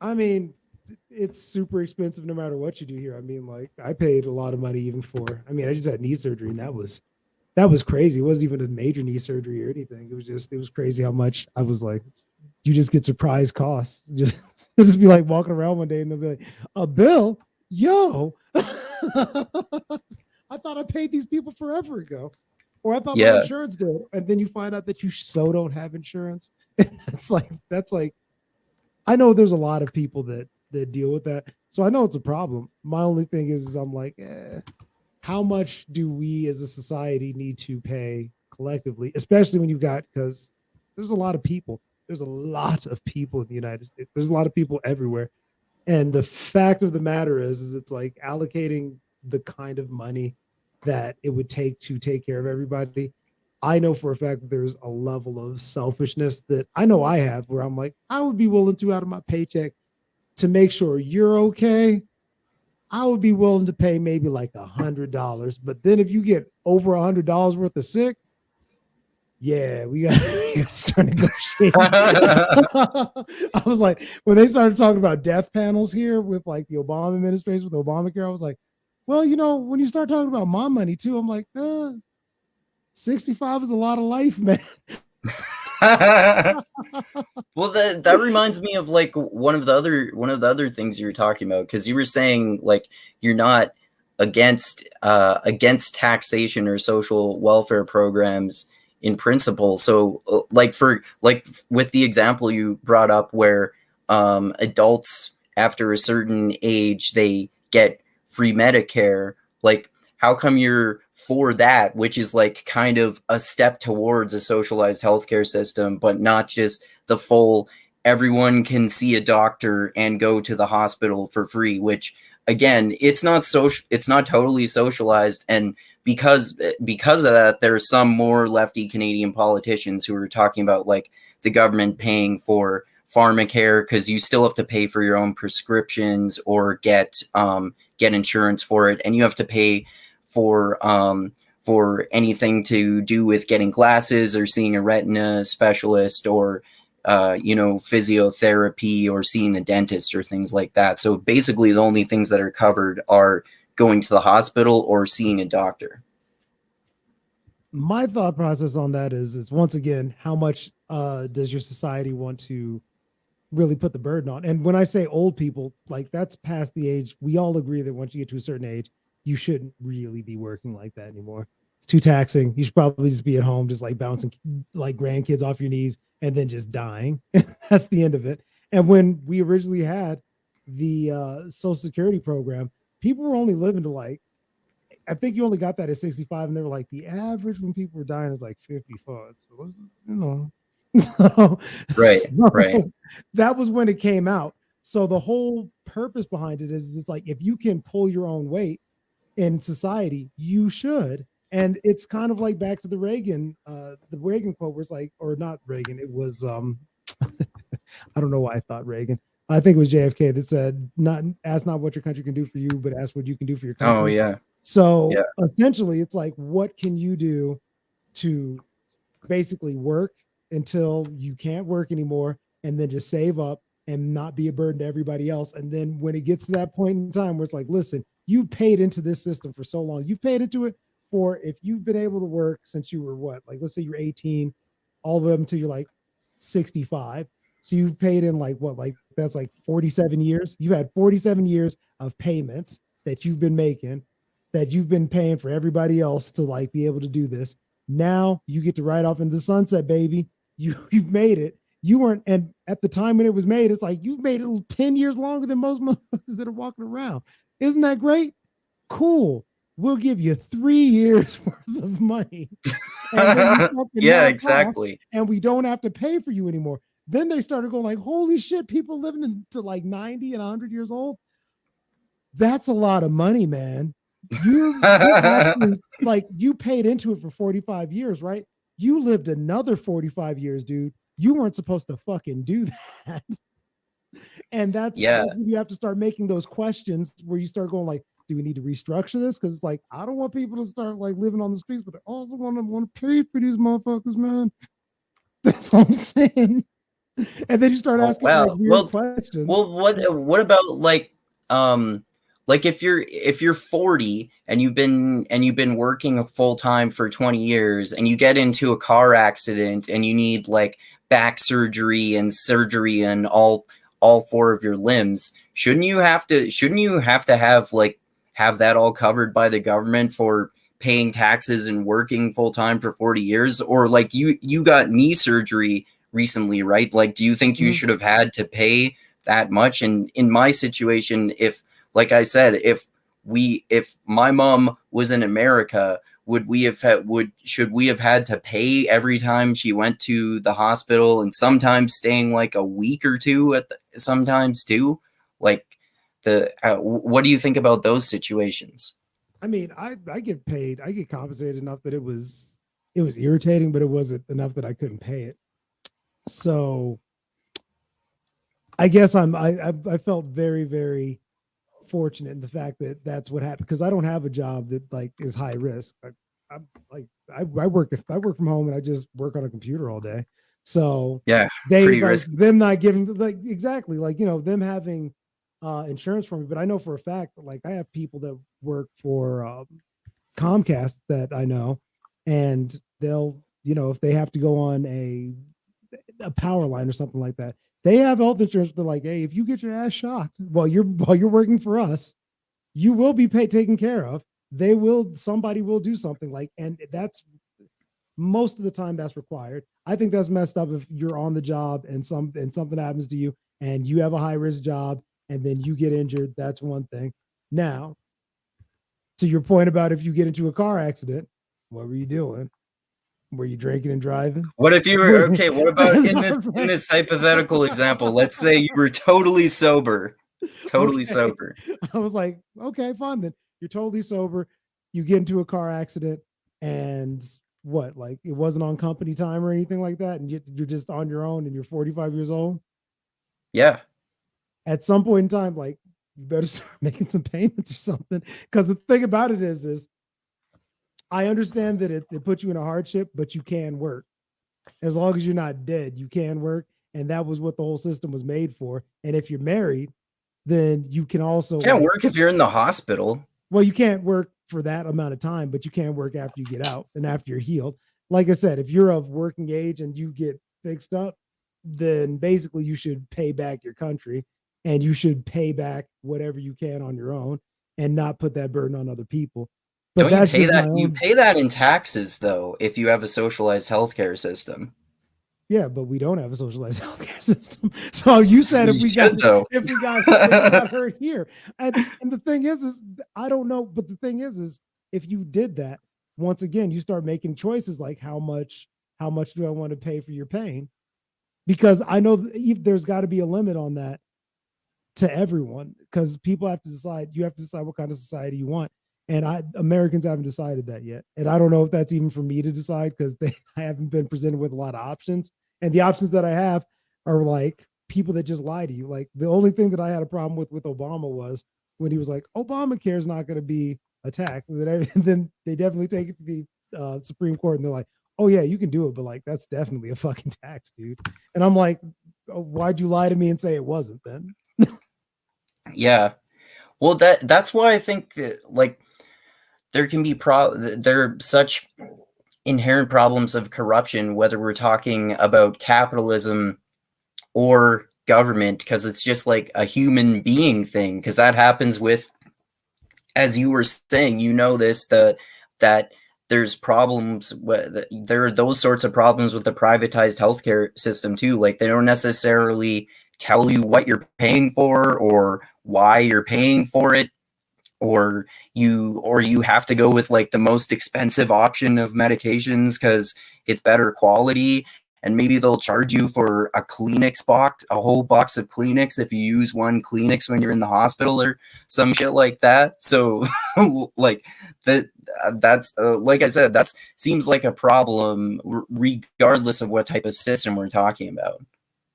I mean, it's super expensive no matter what you do here. I mean, like I paid a lot of money even for. I mean, I just had knee surgery, and that was crazy. It wasn't even a major knee surgery or anything. It was crazy how much I was like. You just get surprise costs. Just be like walking around one day and they'll be like, a bill, yo. I thought I paid these people forever ago, or I thought my Yeah. insurance did, and then you find out that you so don't have insurance. That's like I know there's a lot of people that deal with that, so I know it's a problem. My only thing is I'm like, how much do we as a society need to pay collectively, especially when you've got, because there's a lot of people. There's a lot of people in the United States. There's a lot of people everywhere. And the fact of the matter is it's like allocating the kind of money that it would take to take care of everybody. I know for a fact that there's a level of selfishness that I know I have where I'm like, I would be willing to out of my paycheck to make sure you're okay. I would be willing to pay maybe like $100. But then if you get over $100 worth of sick, yeah, we got to start negotiating. I was like, when they started talking about death panels here with like the Obama administration with Obamacare, I was like, well, when you start talking about my money too, I'm like, 65 is a lot of life, man. Well, that reminds me of like one of the other things you were talking about, because you were saying like you're not against taxation or social welfare programs in principle. So like with the example you brought up where adults after a certain age they get free Medicare, like how come you're for that, which is like kind of a step towards a socialized healthcare system, but not just the full everyone can see a doctor and go to the hospital for free, which again, it's not totally socialized. And because of that, there are some more lefty Canadian politicians who are talking about like the government paying for pharmacare because you still have to pay for your own prescriptions or get insurance for it, and you have to pay for anything to do with getting glasses or seeing a retina specialist or physiotherapy or seeing the dentist or things like that. So basically the only things that are covered are going to the hospital or seeing a doctor. My thought process on that is once again, how much does your society want to really put the burden on? And when I say old people, like that's past the age. We all agree that once you get to a certain age, you shouldn't really be working like that anymore. It's too taxing. You should probably just be at home, just like bouncing like grandkids off your knees and then just dying. That's the end of it. And when we originally had the Social Security program, people were only living to like, I think you only got that at 65, and they were like, the average when people were dying is like 55. So, Right. That was when it came out. So the whole purpose behind it is it's like if you can pull your own weight in society, you should. And it's kind of like back to the Reagan quote where it's like, or not Reagan, it was I don't know why I thought Reagan. I think it was JFK that said, "Not ask not what your country can do for you, but ask what you can do for your country." Oh yeah. So essentially, it's like, what can you do to basically work until you can't work anymore, and then just save up and not be a burden to everybody else. And then when it gets to that point in time where it's like, listen, you paid into this system for so long, you've paid into it for, if you've been able to work since you were what, like, let's say you're 18, all the way up until you're like 65. So you've paid in like what, like that's like 47 years. You've had 47 years of payments that you've been making, that you've been paying for everybody else to like be able to do this. Now you get to ride off into the sunset, baby. You've made it. You weren't, and at the time when it was made, it's like you've made it 10 years longer than most motherfuckers that are walking around. Isn't that great? Cool. We'll give you 3 years worth of money. And then yeah, exactly. And we don't have to pay for you anymore. Then they started going like, holy shit, people living into like 90 and 100 years old. That's a lot of money, man. You actually, like, you paid into it for 45 years, right? You lived another 45 years, dude. You weren't supposed to fucking do that. And that's, you have to start making those questions where you start going like, do we need to restructure this? Because it's like, I don't want people to start like living on the streets, but I also want to pay for these motherfuckers, man. That's what I'm saying. And then you start Oh asking like wow. weird questions. Well, what about like if you're 40 and you've been working full time for 20 years and you get into a car accident and you need like back surgery and all four of your limbs, shouldn't you have to have that all covered by the government for paying taxes and working full time for 40 years? Or like you got knee surgery recently, right? Like, do you think you should have had to pay that much? And in my situation, if, like I said, if my mom was in America, should we have had to pay every time she went to the hospital, and sometimes staying like a week or two sometimes too? Like, what do you think about those situations? I mean, I get paid, I get compensated enough that it was irritating, but it wasn't enough that I couldn't pay it. So I guess I felt very, very fortunate in the fact that that's what happened, because I don't have a job that like is high risk. I'm like I work from home and I just work on a computer all day. So Yeah, they pretty like risky. them not giving like exactly like them having insurance for me, but I know for a fact that like I have people that work for Comcast that I know, and they'll if they have to go on a power line or something like that. They have health insurance. They're like, hey, if you get your ass shocked while you're working for us, you will be paid, taken care of. Somebody will do something like, and that's most of the time that's required. I think that's messed up if you're on the job and something happens to you and you have a high risk job and then you get injured. That's one thing. Now, to your point about if you get into a car accident, what were you doing? Were you drinking and driving? What if you were okay? What about in this hypothetical example? Let's say you were totally sober, totally Okay. sober. I was like, okay, fine then. You're totally sober. You get into a car accident and what? Like it wasn't on company time or anything like that. And you're just on your own and you're 45 years old. Yeah, At some point in time, like you better start making some payments or something. Because the thing about it is I understand that it puts you in a hardship, but you can work. As long as you're not dead, you can work. And that was what the whole system was made for. And if you're married, then you can also can't like, work if you're in the hospital. well, you can't work for that amount of time, but you can work after you get out and after you're healed. Like I said, if you're of working age and you get fixed up, then basically you should pay back your country and you should pay back whatever you can on your own and not put that burden on other people. But Don't you that's pay just my that? You own. pay that in taxes though, if you have a socialized healthcare system. Yeah, but we don't have a socialized healthcare system. So you said You should though. if we got hurt here, and the thing is I don't know, but the thing is if you did that, once again, you start making choices like how much do I want to pay for your pain? Because I know there's got to be a limit on that to everyone because people have to decide. You have to decide what kind of society you want. And Americans haven't decided that yet. And I don't know if that's even for me to decide because I haven't been presented with a lot of options. And the options that I have are like people that just lie to you. Like the only thing that I had a problem with Obama was when he was like, Obamacare is not going to be a tax. And then they definitely take it to the Supreme Court and they're like, oh yeah, you can do it, but like that's definitely a fucking tax, dude. And I'm like, oh, why'd you lie to me and say it wasn't then? Yeah. Well, that's why I think that like there can be there are such inherent problems of corruption, whether we're talking about capitalism or government, because it's just like a human being thing. Because that happens with, as you were saying, that there's problems with, there are those sorts of problems with the privatized healthcare system too. Like they don't necessarily tell you what you're paying for or why you're paying for it, or you have to go with like the most expensive option of medications because it's better quality, and maybe they'll charge you for a Kleenex box, a whole box of Kleenex if you use one Kleenex when you're in the hospital or some shit like that. So like that's like I said, that seems like a problem regardless of what type of system we're talking about.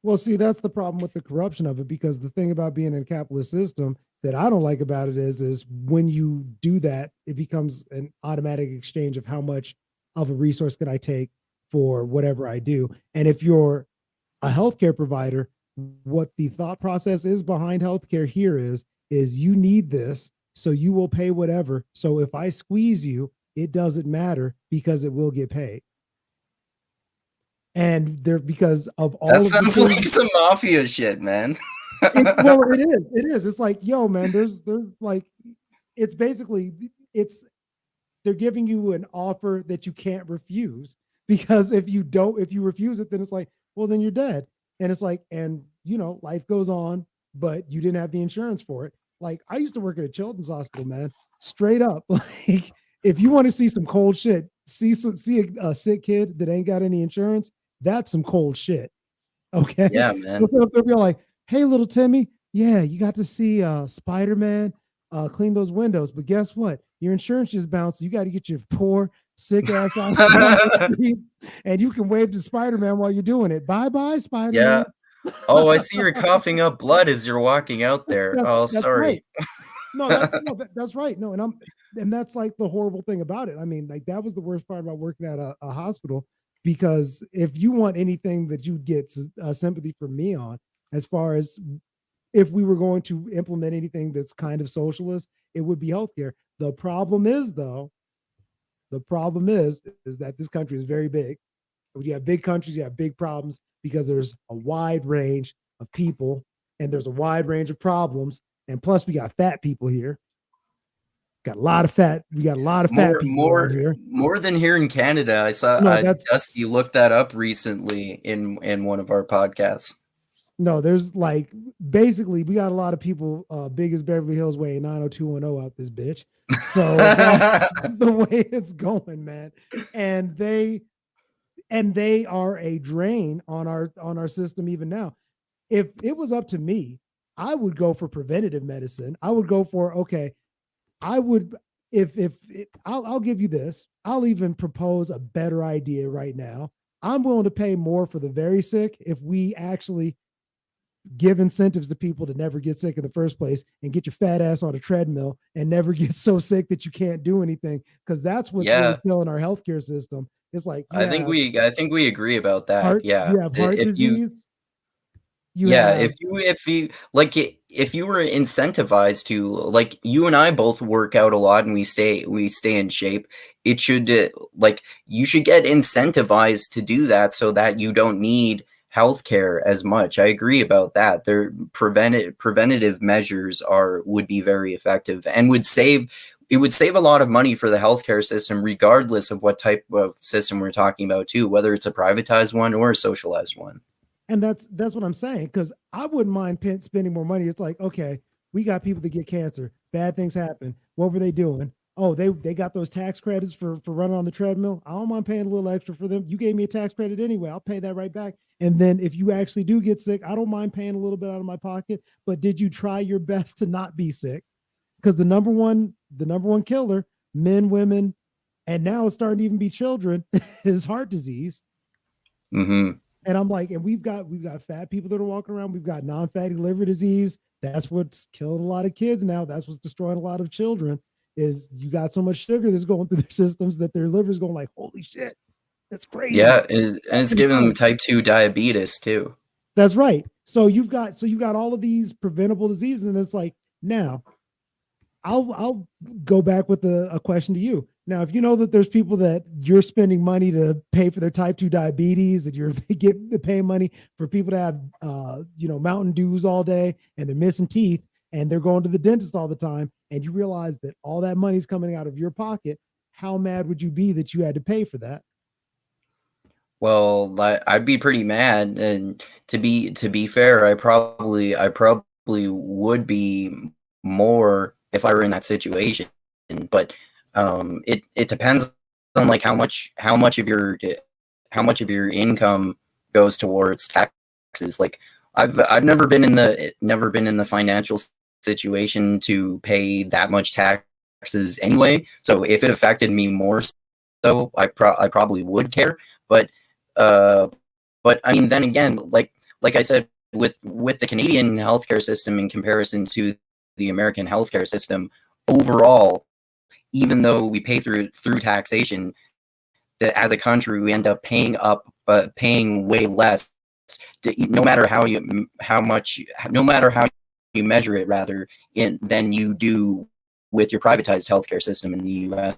Well, see, that's the problem with the corruption of it, because the thing about being in a capitalist system that I don't like about it is when you do that, it becomes an automatic exchange of how much of a resource can I take for whatever I do. And if you're a healthcare provider, what the thought process is behind healthcare here is you need this, so you will pay whatever. So if I squeeze you, it doesn't matter because it will get paid. And there, because of That all of the sounds things, like some mafia shit, man. well, it is. It's like, yo, man, there's like, it's basically, it's, they're giving you an offer that you can't refuse, because if you refuse it, then it's like, well, then you're dead. And it's like, and life goes on, but you didn't have the insurance for it. Like, I used to work at a children's hospital, man. Straight up, like, if you want to see some cold shit, see a sick kid that ain't got any insurance, that's some cold shit. Okay. Yeah, man. They'll be like, hey, little Timmy, yeah, you got to see Spider-Man clean those windows. But guess what? Your insurance just bounced. You got to get your poor, sick ass out on the streets, and you can wave to Spider-Man while you're doing it. Bye-bye, Yeah. Spider-Man. Oh, I see you're coughing up blood as you're walking out there. Oh, That's right. sorry. No, that's right. No, and that's like the horrible thing about it. I mean, like, that was the worst part about working at a hospital, because if you want anything that you get sympathy from me on, as far as if we were going to implement anything that's kind of socialist, it would be healthcare. The problem is, though, is that this country is very big. When you have big countries, you have big problems, because there's a wide range of people and there's a wide range of problems. And plus, we got fat people here. Got a lot of fat. We got a lot of fat people around here. More than here in Canada. I saw No, that's Dusty looked that up recently in one of our podcasts. no. There's like, basically, we got a lot of people big as Beverly Hills Way 90210 out this bitch. So that's the way it's going, man. And they are a drain on our system even now. If it was up to me, I would go for preventative medicine. I would go for, okay, I would, if I'll give you this. I'll even propose a better idea right now. I'm willing to pay more for the very sick if we actually give incentives to people to never get sick in the first place, and get your fat ass on a treadmill and never get so sick that you can't do anything. Because that's what's really killing our healthcare system. It's like, I think we agree about that. Yeah. you have heart If you disease. if you were incentivized to, like, you and I both work out a lot and we stay in shape, it should like, you should get incentivized to do that so that you don't need healthcare as much. I agree about that. Their preventative measures would be very effective and would save a lot of money for the healthcare system, regardless of what type of system we're talking about too, whether it's a privatized one or a socialized one. And that's what I'm saying, because I wouldn't mind spending more money. It's like, okay, we got people that get cancer, bad things happen. What were they doing? Oh, they got those tax credits for running on the treadmill. I don't mind paying a little extra for them. You gave me a tax credit anyway. I'll pay that right back. And then if you actually do get sick, I don't mind paying a little bit out of my pocket. But did you try your best to not be sick? Because the number one killer, men, women, and now it's starting to even be children, is heart disease. Mm-hmm. And I'm like, and we've got fat people that are walking around. We've got non-fatty liver disease. That's what's killing a lot of kids now. That's what's destroying a lot of children. Is you got so much sugar that's going through their systems that their liver's going like, holy shit, that's crazy. Yeah, and it's giving them type 2 diabetes too. That's right. So you've got all of these preventable diseases, and it's like, now I'll go back with a question to you. Now, if you know that there's people that you're spending money to pay for their type 2 diabetes, and you're paying money for people to have, Mountain Dews all day, and they're missing teeth, and they're going to the dentist all the time, and you realize that all that money's coming out of your pocket, how mad would you be that you had to pay for that? Well, I'd be pretty mad, and to be fair, I probably would be more if I were in that situation. But it depends on, like, how much of your income goes towards taxes. Like, I've never been in the financial situation to pay that much taxes anyway. So if it affected me more, so I probably would care. But I mean, then again, like I said, with the Canadian healthcare system in comparison to the American healthcare system overall, even though we pay through taxation, that as a country we end up paying up, but paying way less, no matter no matter how you measure it, rather, than you do with your privatized healthcare system in the U.S.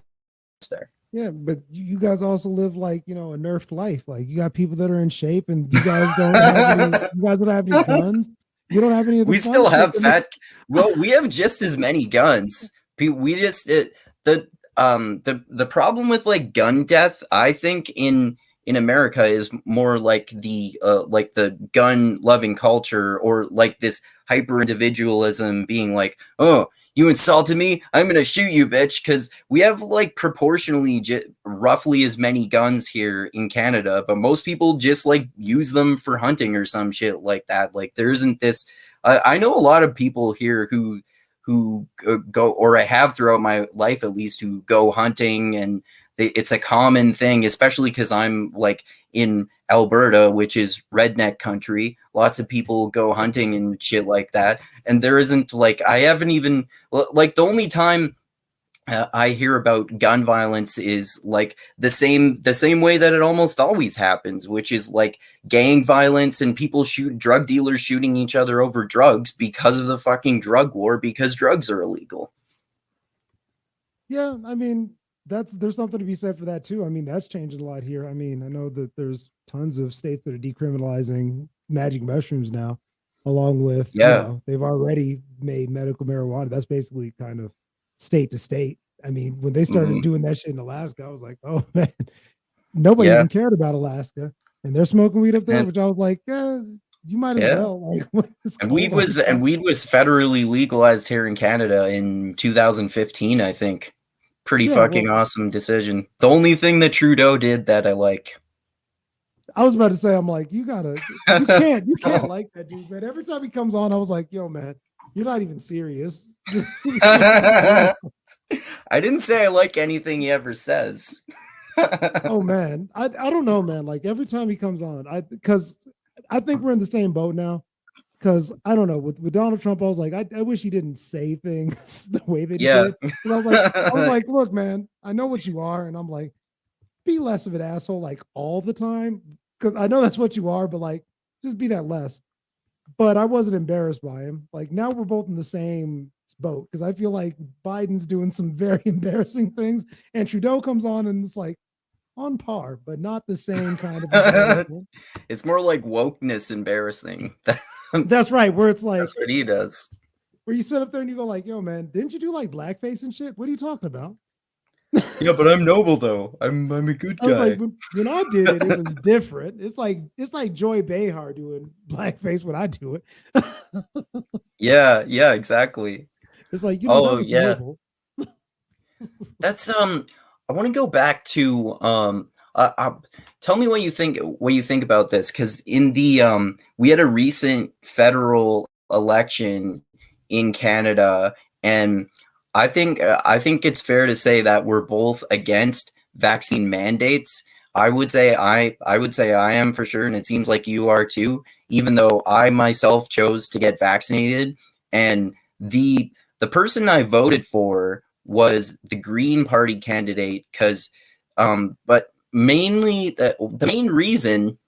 there. Yeah, but you guys also live like, you know, a nerfed life. Like you got people that are in shape, and you guys don't have any. You guys don't have any guns. You don't have any of the We fun still shit have that fat. Well, we have just as many guns. We just the problem with like gun death, I think in America, is more like the gun loving culture, or like this hyper individualism, being like, oh, you insulted me, I'm gonna shoot you, bitch. Because we have like proportionally roughly as many guns here in Canada, but most people just like use them for hunting or some shit like that. Like there isn't this. I know a lot of people here who go, or I have throughout my life at least, who go hunting, and it's a common thing, especially because I'm like in Alberta, which is redneck country. Lots of people go hunting and shit like that, and there isn't like, I haven't even, like, the only time I hear about gun violence is like the same way that it almost always happens, which is like gang violence and drug dealers shooting each other over drugs because of the fucking drug war, because drugs are illegal. Yeah, I mean, there's something to be said for that too. I mean, that's changing a lot here. I mean, I know that there's tons of states that are decriminalizing magic mushrooms now, along with, you Yeah. know, they've already made medical marijuana. That's basically kind of state to state. I mean, when they started doing that shit in Alaska, I was like, oh man, nobody Yeah. even cared about Alaska, and they're smoking weed up there, And which I was like, yeah, you might as yeah. well. Like, what is And cold all the time? weed was federally legalized here in Canada in 2015, I think. Pretty Yeah, fucking well, awesome decision. The only thing that Trudeau did that I like. I was about to say, I'm like, you can't like that dude, man. Every time he comes on, I was like, yo, man, you're not even serious. I didn't say I like anything he ever says. Oh man, I don't know, man. Like every time he comes on, because I think we're in the same boat now. Because I don't know, with Donald Trump, I was like, I wish he didn't say things the way that he Yeah. did. Because I was like, look, man, I know what you are, and I'm like, be less of an asshole like all the time. Because I know that's what you are, but like, just be that less. But I wasn't embarrassed by him. Like now we're both in the same boat because I feel like Biden's doing some very embarrassing things, and Trudeau comes on and it's like on par, but not the same kind of embarrassment. It's more like wokeness embarrassing. That's right, where it's like that's what he does. Where you sit up there and you go like, yo, man, didn't you do like blackface and shit? What are you talking about? Yeah, but I'm noble though. I'm a good guy. I was like, when I did it, it was different. It's like Joy Behar doing blackface when I do it. Yeah, exactly. It's like, you know, that was yeah. noble. That's I want to go back to tell me what you think about this, because in the we had a recent federal election in Canada, and I think it's fair to say that we're both against vaccine mandates. I would say I am, for sure, and it seems like you are too, even though I myself chose to get vaccinated. And the person I voted for was the Green Party candidate, because but mainly the main reason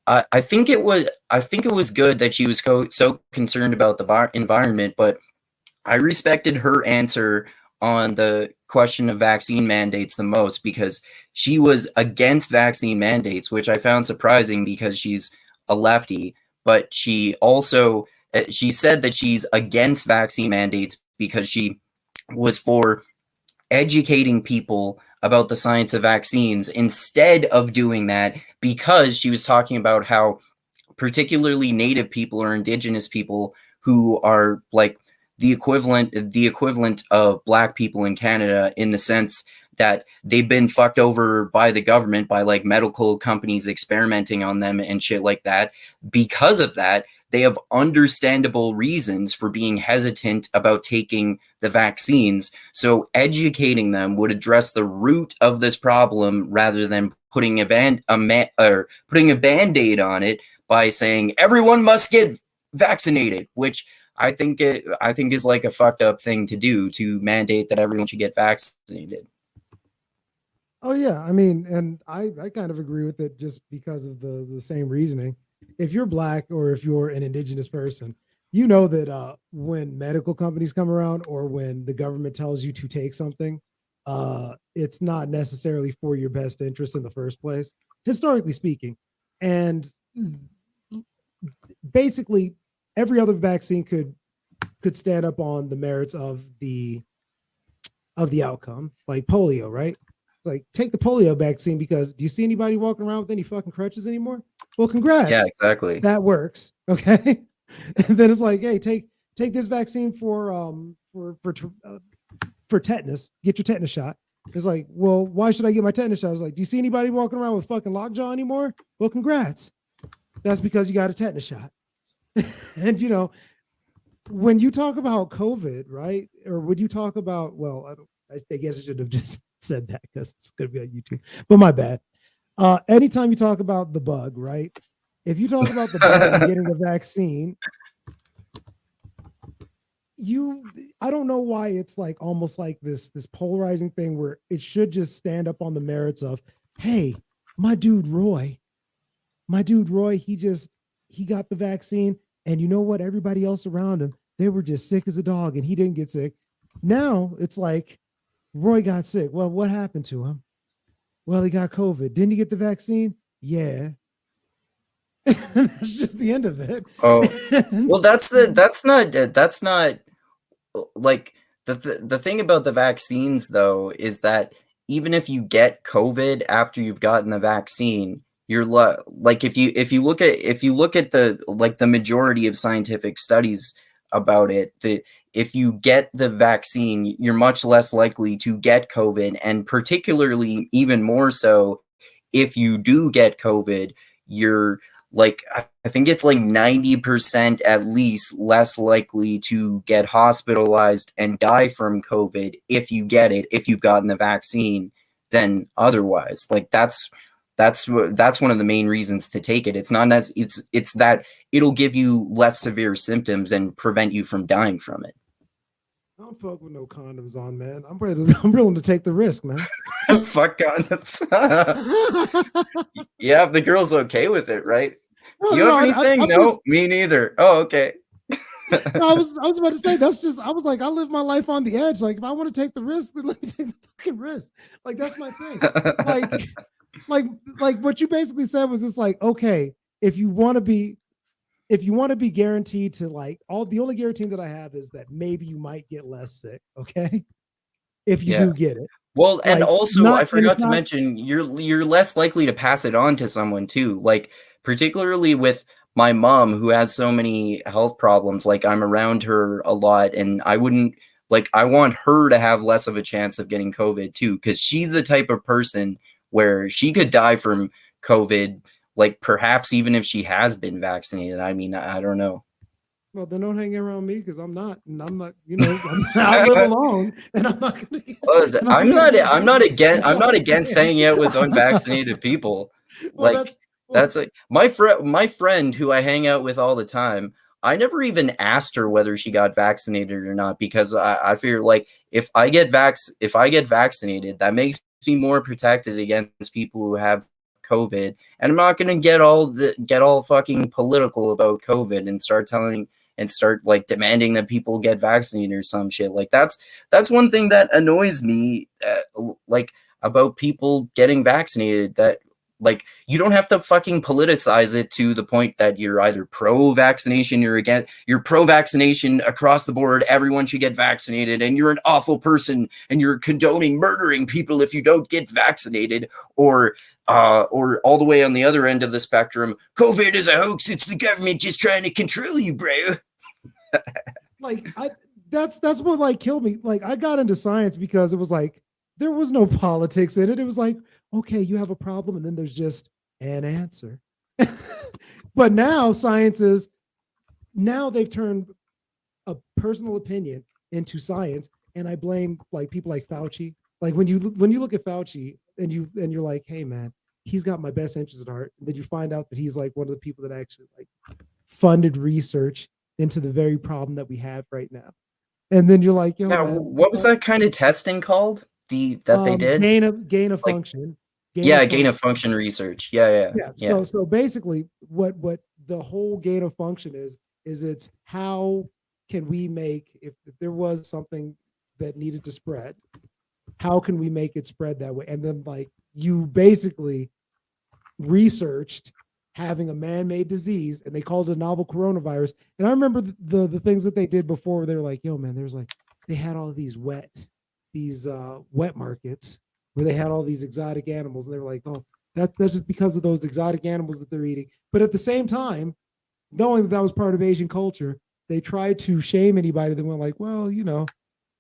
I think it was good that she was so concerned about the environment, but I respected her answer on the question of vaccine mandates the most, because she was against vaccine mandates, which I found surprising because she's a lefty. But she also she said that she's against vaccine mandates because she was for educating people about the science of vaccines, instead of doing that, because she was talking about how particularly Native people or Indigenous people, who are like the equivalent of Black people in Canada, in the sense that they've been fucked over by the government, by like medical companies experimenting on them and shit like that. Because of that, they have understandable reasons for being hesitant about taking the vaccines. So educating them would address the root of this problem, rather than putting a band-aid on it by saying everyone must get vaccinated, which I think is like a fucked up thing to do, to mandate that everyone should get vaccinated. Oh yeah, I mean, and I kind of agree with it just because of the same reasoning. If you're black or if you're an indigenous person, you know that when medical companies come around or when the government tells you to take something, it's not necessarily for your best interest in the first place, historically speaking. And basically, every other vaccine could stand up on the merits of the outcome, like polio, right? Like, take the polio vaccine because do you see anybody walking around with any fucking crutches anymore? Well, Yeah, congrats. exactly. That works. Okay. And then it's like, hey, take this vaccine for tetanus. Get your tetanus shot. It's like, well, why should I get my tetanus shot? I was like, do you see anybody walking around with fucking lockjaw anymore? Well, congrats. That's because you got a tetanus shot. And when you talk about COVID, right? Or would you talk about, well, I guess I should have just said that because it's going to be on YouTube, but my bad. Anytime you talk about the bug, right? If you talk about the bug and getting a vaccine, I don't know why it's like almost like this polarizing thing where it should just stand up on the merits of, hey, my dude Roy, he got the vaccine, and you know what? Everybody else around him, they were just sick as a dog, and he didn't get sick. Now it's like Roy got sick. Well, what happened to him? Well, he got COVID. Didn't he get the vaccine? Yeah. That's just the end of it. Oh, well, that's not like the thing about the vaccines though is that even if you get COVID after you've gotten the vaccine, like if you look at the like the majority of scientific studies about it, that if you get the vaccine, you're much less likely to get COVID, and particularly even more so if you do get COVID, you're like I think it's like 90% at least less likely to get hospitalized and die from COVID if you get it, if you've gotten the vaccine, than otherwise. Like that's one of the main reasons to take it. It's not as it's that it'll give you less severe symptoms and prevent you from dying from it. I don't fuck with no condoms on, man. I'm willing to take the risk, man. Fuck condoms. Yeah, if the girl's okay with it, right? No, Do no, you no. have anything? I'm No, just me neither. Oh, okay. no, I was about to say that's just I was like, I live my life on the edge. Like if I want to take the risk, then let me take the fucking risk. Like that's my thing. Like like like what you basically said was just like, okay, if you want to be guaranteed to like all the only guarantee that I have is that maybe you might get less sick, okay? If you Yeah. do get it. Well, and Like also I not and it's forgot to not mention you're less likely to pass it on to someone too. Like particularly with my mom who has so many health problems, like I'm around her a lot and I want her to have less of a chance of getting COVID too, because she's the type of person where she could die from COVID, like perhaps even if she has been vaccinated. I mean, I don't know. well, then don't hang around me because I'm not, and I'm not, I live alone, and I'm not gonna get, and I'm not gonna I'm get not against I'm not against vaccinated. hanging out with unvaccinated people. Well, that's Like well, that's like my friend who I hang out with all the time. I never even asked her whether she got vaccinated or not because I feel like if I get vaccinated, that makes me more protected against people who have COVID. And I'm not gonna get all fucking political about COVID and start like demanding that people get vaccinated or some shit. Like that's one thing that annoys me, like about people getting vaccinated. That like you don't have to fucking politicize it to the point that you're either pro-vaccination, you're pro-vaccination across the board. Everyone should get vaccinated, and you're an awful person, and you're condoning murdering people if you don't get vaccinated, or all the way on the other end of the spectrum, COVID is a hoax. It's the government just trying to control you, bro. like that's what like killed me. Like I got into science because it was like there was no politics in it. It was like, okay, you have a problem, and then there's just an answer. But now science is now they've turned a personal opinion into science, and I blame like people like Fauci. Like when you look at Fauci and you're like, hey man, he's got my best interest at heart. And then you find out that he's like one of the people that actually like funded research into the very problem that we have right now. And then you're like, yo, Yeah, man, what was that kind of testing called? That they did? gain of Like, function, gain of yeah, gain function. of function research. Yeah, yeah, Yeah. yeah. So basically, what the whole gain of function is it's how can we make, if there was something that needed to spread, how can we make it spread that way? And then like you basically researched having a man-made disease, and they called it a novel coronavirus. And I remember the things that they did before. They were like, yo, man, there's like, they had all these wet markets where they had all these exotic animals, and they were like, oh, that's just because of those exotic animals that they're eating. But at the same time, knowing that that was part of Asian culture, they tried to shame anybody that went like, well,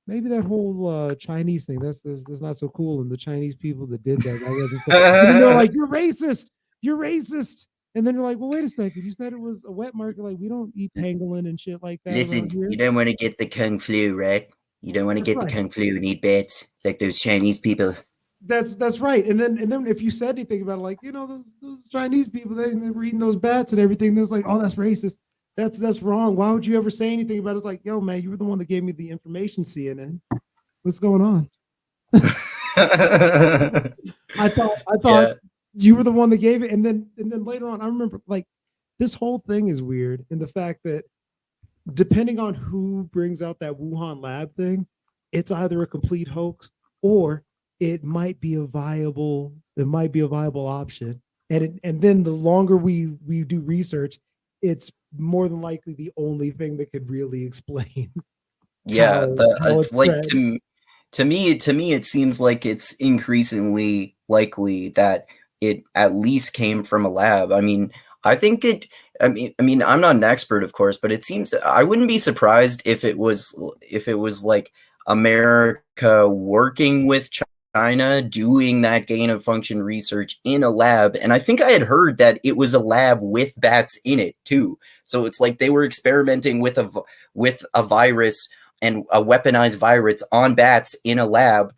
maybe that whole Chinese thing, that's not so cool. And the Chinese people that did that, wasn't so. And then they're like, you're racist. You're racist. And then you're like, well, wait a second. You said it was a wet market. Like, we don't eat pangolin and shit like that around Listen, here. you don't want to get the kung flu, right? You don't want to That's get the right. kung flu and eat bats like those Chinese people. That's right. And then if you said anything about it, like, those Chinese people, they were eating those bats and everything, that's like, oh, that's racist. That's wrong. Why would you ever say anything about it? It's like, yo, man, you were the one that gave me the information, CNN. What's going on? I thought Yeah. you were the one that gave it. And then later on, I remember like this whole thing is weird in the fact that depending on who brings out that Wuhan lab thing, it's either a complete hoax or it might be a viable option. And then the longer we do research, it's more than likely the only thing that could really explain Yeah, how it it's like spread. to me it seems like it's increasingly likely that it at least came from a lab. I mean, I think it I mean I'm not an expert of course, but it seems I wouldn't be surprised if it was like America working with China doing that gain of function research in a lab, and I think I had heard that it was a lab with bats in it too. So it's like they were experimenting with a virus and a weaponized virus on bats in a lab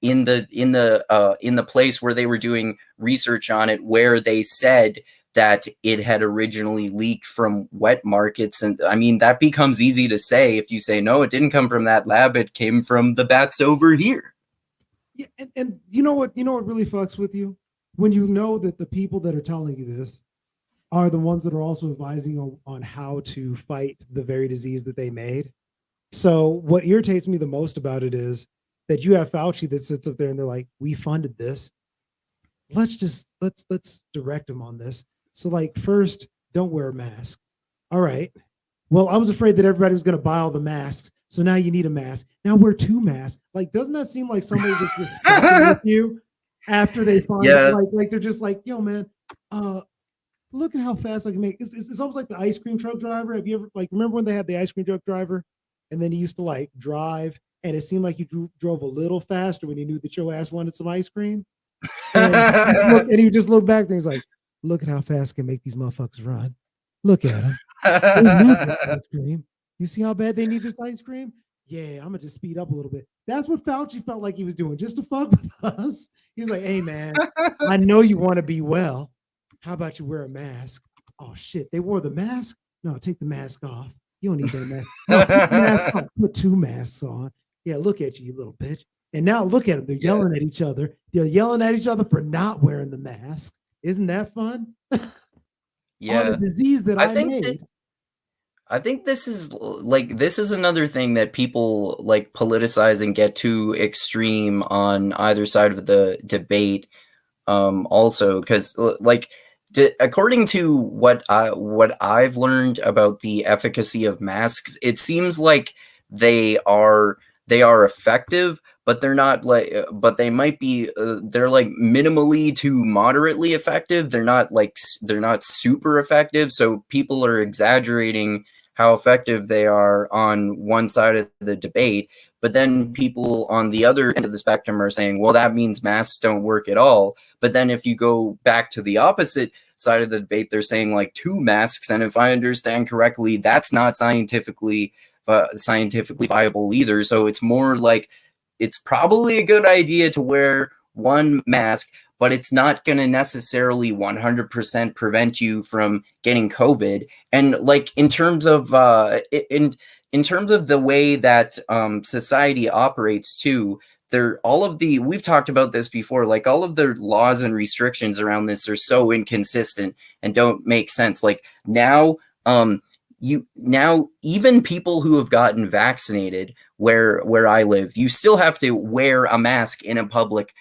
in the place where they were doing research on it, where they said that it had originally leaked from wet markets. And I mean, that becomes easy to say if you say no, it didn't come from that lab, it came from the bats over here. Yeah, and you know what really fucks with you when you know that the people that are telling you this are the ones that are also advising on how to fight the very disease that they made. So what irritates me the most about it is that you have Fauci that sits up there and they're like, we funded this. Let's direct them on this. So like first, don't wear a mask. All right. Well, I was afraid that everybody was going to buy all the masks. So now you need a mask. Now wear two masks. Like, doesn't that seem like somebody that's just fucking with you after they find Yeah. like they're just like, yo, man, uh, look at how fast I can make. It's almost like the ice cream truck driver. Have you ever like remember when they had the ice cream truck driver, and then he used to like drive, and it seemed like you drove a little faster when he knew that your ass wanted some ice cream, and he would just look back there. He's like, look at how fast I can make these motherfuckers run. Look at them. They need this ice cream. You see how bad they need this ice cream? Yeah, I'm gonna just speed up a little bit. That's what Fauci felt like he was doing, just to fuck with us. He's like, hey man, I know you want to be well. How about you wear a mask? Oh shit, they wore the mask? No, take the mask off. You don't need that mask. No, put the mask on. Put two masks on. Yeah, look at you, you little bitch. And now look at them. They're Yeah. yelling at each other. They're yelling at each other for not wearing the mask. Isn't that fun? On a Yeah. disease that I I think that made. I think this is another thing that people like politicize and get too extreme on either side of the debate. Also, because like according to what I've learned about the efficacy of masks, it seems like they are they are effective, but they're not like but they might be they're like minimally to moderately effective. They're not super effective, so people are exaggerating how effective they are on one side of the debate, but then people on the other end of the spectrum are saying, well, that means masks don't work at all. But then if you go back to the opposite side of the debate, they're saying like two masks, and if I understand correctly, that's not scientifically viable either. So it's more like it's probably a good idea to wear one mask, but it's not going to necessarily 100% prevent you from getting COVID. And like in terms of in terms of the way that society operates too, there all of the we've talked about this before, like all of the laws and restrictions around this are so inconsistent and don't make sense. Like now even people who have gotten vaccinated where I live, you still have to wear a mask in a public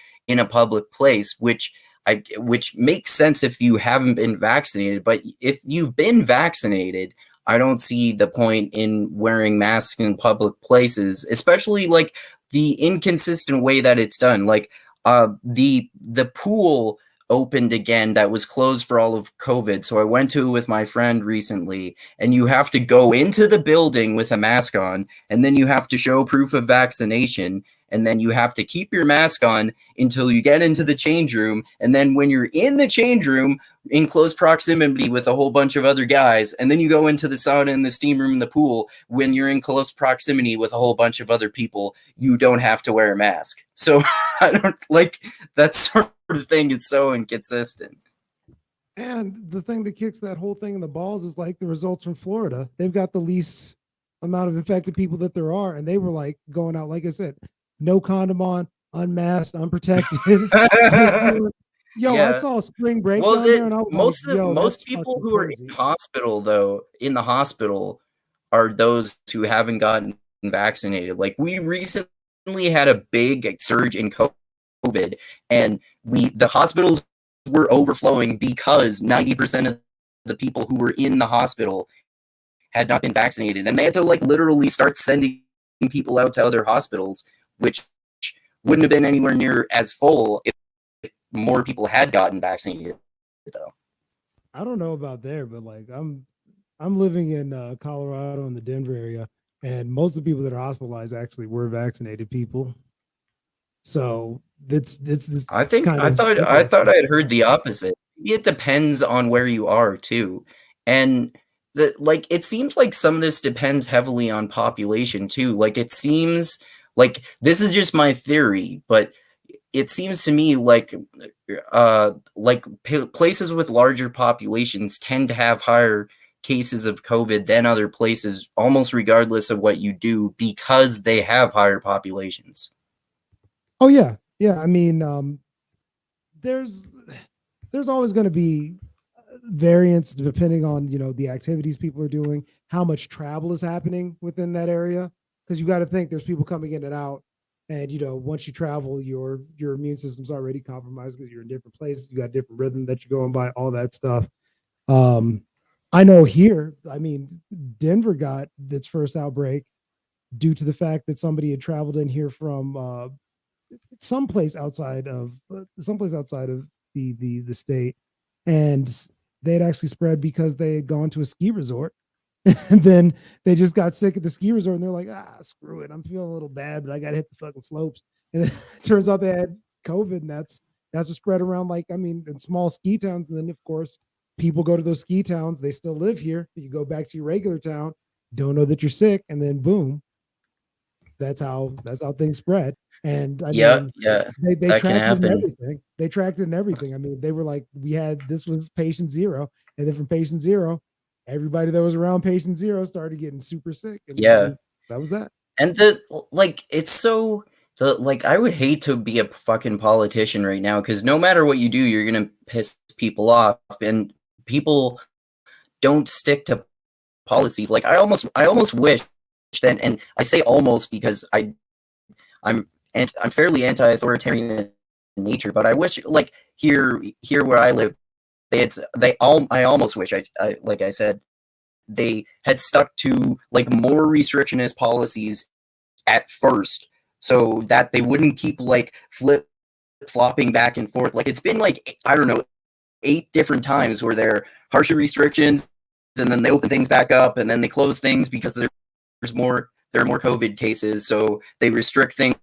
place, which makes sense if you haven't been vaccinated. But if you've been vaccinated, I don't see the point in wearing masks in public places, especially like the inconsistent way that it's done. Like the pool opened again that was closed for all of COVID. So I went to it with my friend recently, and you have to go into the building with a mask on, and then you have to show proof of vaccination, and then you have to keep your mask on until you get into the change room. And then when you're in the change room, in close proximity with a whole bunch of other guys, and then you go into the sauna and the steam room and the pool, when you're in close proximity with a whole bunch of other people, you don't have to wear a mask. So I don't like that sort of thing is so inconsistent. And the thing that kicks that whole thing in the balls is like the results from Florida. They've got the least amount of infected people that there are, and they were like going out, like I said, no condom on, unmasked, unprotected. Yo, Yeah. I saw a spring break Well, down there, and I was most people who are in hospital, though, in the hospital, are those who haven't gotten vaccinated. Like we recently had a big surge in COVID, and the hospitals were overflowing because 90% of the people who were in the hospital had not been vaccinated, and they had to like literally start sending people out to other hospitals, which wouldn't have been anywhere near as full if more people had gotten vaccinated, though. I don't know about there, but like I'm living in Colorado in the Denver area, and most of the people that are hospitalized actually were vaccinated people. So it's I think kind of I thought I had heard the opposite. It depends on where you are too, and like it seems like some of this depends heavily on population too. Like it seems like this is just my theory, but it seems to me like places with larger populations tend to have higher cases of COVID than other places, almost regardless of what you do, because they have higher populations. Oh yeah, yeah. I mean, there's always going to be variance depending on the activities people are doing, how much travel is happening within that area. Because you got to think there's people coming in and out, and once you travel, your immune system's already compromised because you're in different places. You got different rhythm that you're going by, all that stuff. I know here, I mean, Denver got its first outbreak due to the fact that somebody had traveled in here from someplace outside of the state, and they had actually spread because they had gone to a ski resort. And then they just got sick at the ski resort, and they're like, screw it, I'm feeling a little bad, but I gotta hit the fucking slopes. And then it turns out they had COVID, and that's what spread around, like, I mean, in small ski towns. And then of course people go to those ski towns, they still live here, you go back to your regular town, don't know that you're sick, and then boom, that's how things spread. And I mean, they that can tracked it and happen. everything. They tracked it and everything. I mean, they were like, this was patient zero, and then from patient zero, everybody that was around patient zero started getting super sick. And that was that. And it's so I would hate to be a fucking politician right now, because no matter what you do, you're gonna piss people off, and people don't stick to policies. Like I almost wish then, and I say almost because I'm fairly anti-authoritarian in nature, but I wish like here where I live, I almost wish I like I said, they had stuck to like more restrictionist policies at first, so that they wouldn't keep like flip flopping back and forth. Like it's been like, I don't know, 8 different times where they're harsher restrictions, and then they open things back up, and then they close things because there are more COVID cases, so they restrict things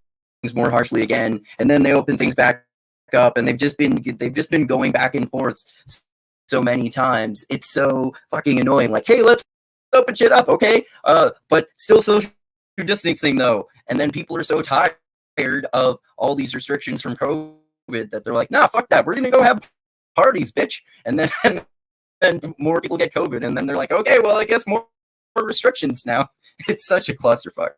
more harshly again, and then they open things back up, and they've just been going back and forth so many times. It's so fucking annoying. Like, hey, let's open shit up, okay? But still social distancing though. And then people are so tired of all these restrictions from COVID that they're like, nah, fuck that, we're gonna go have parties, bitch, and then more people get COVID, and then they're like, okay, well, I guess more restrictions now. It's such a clusterfuck.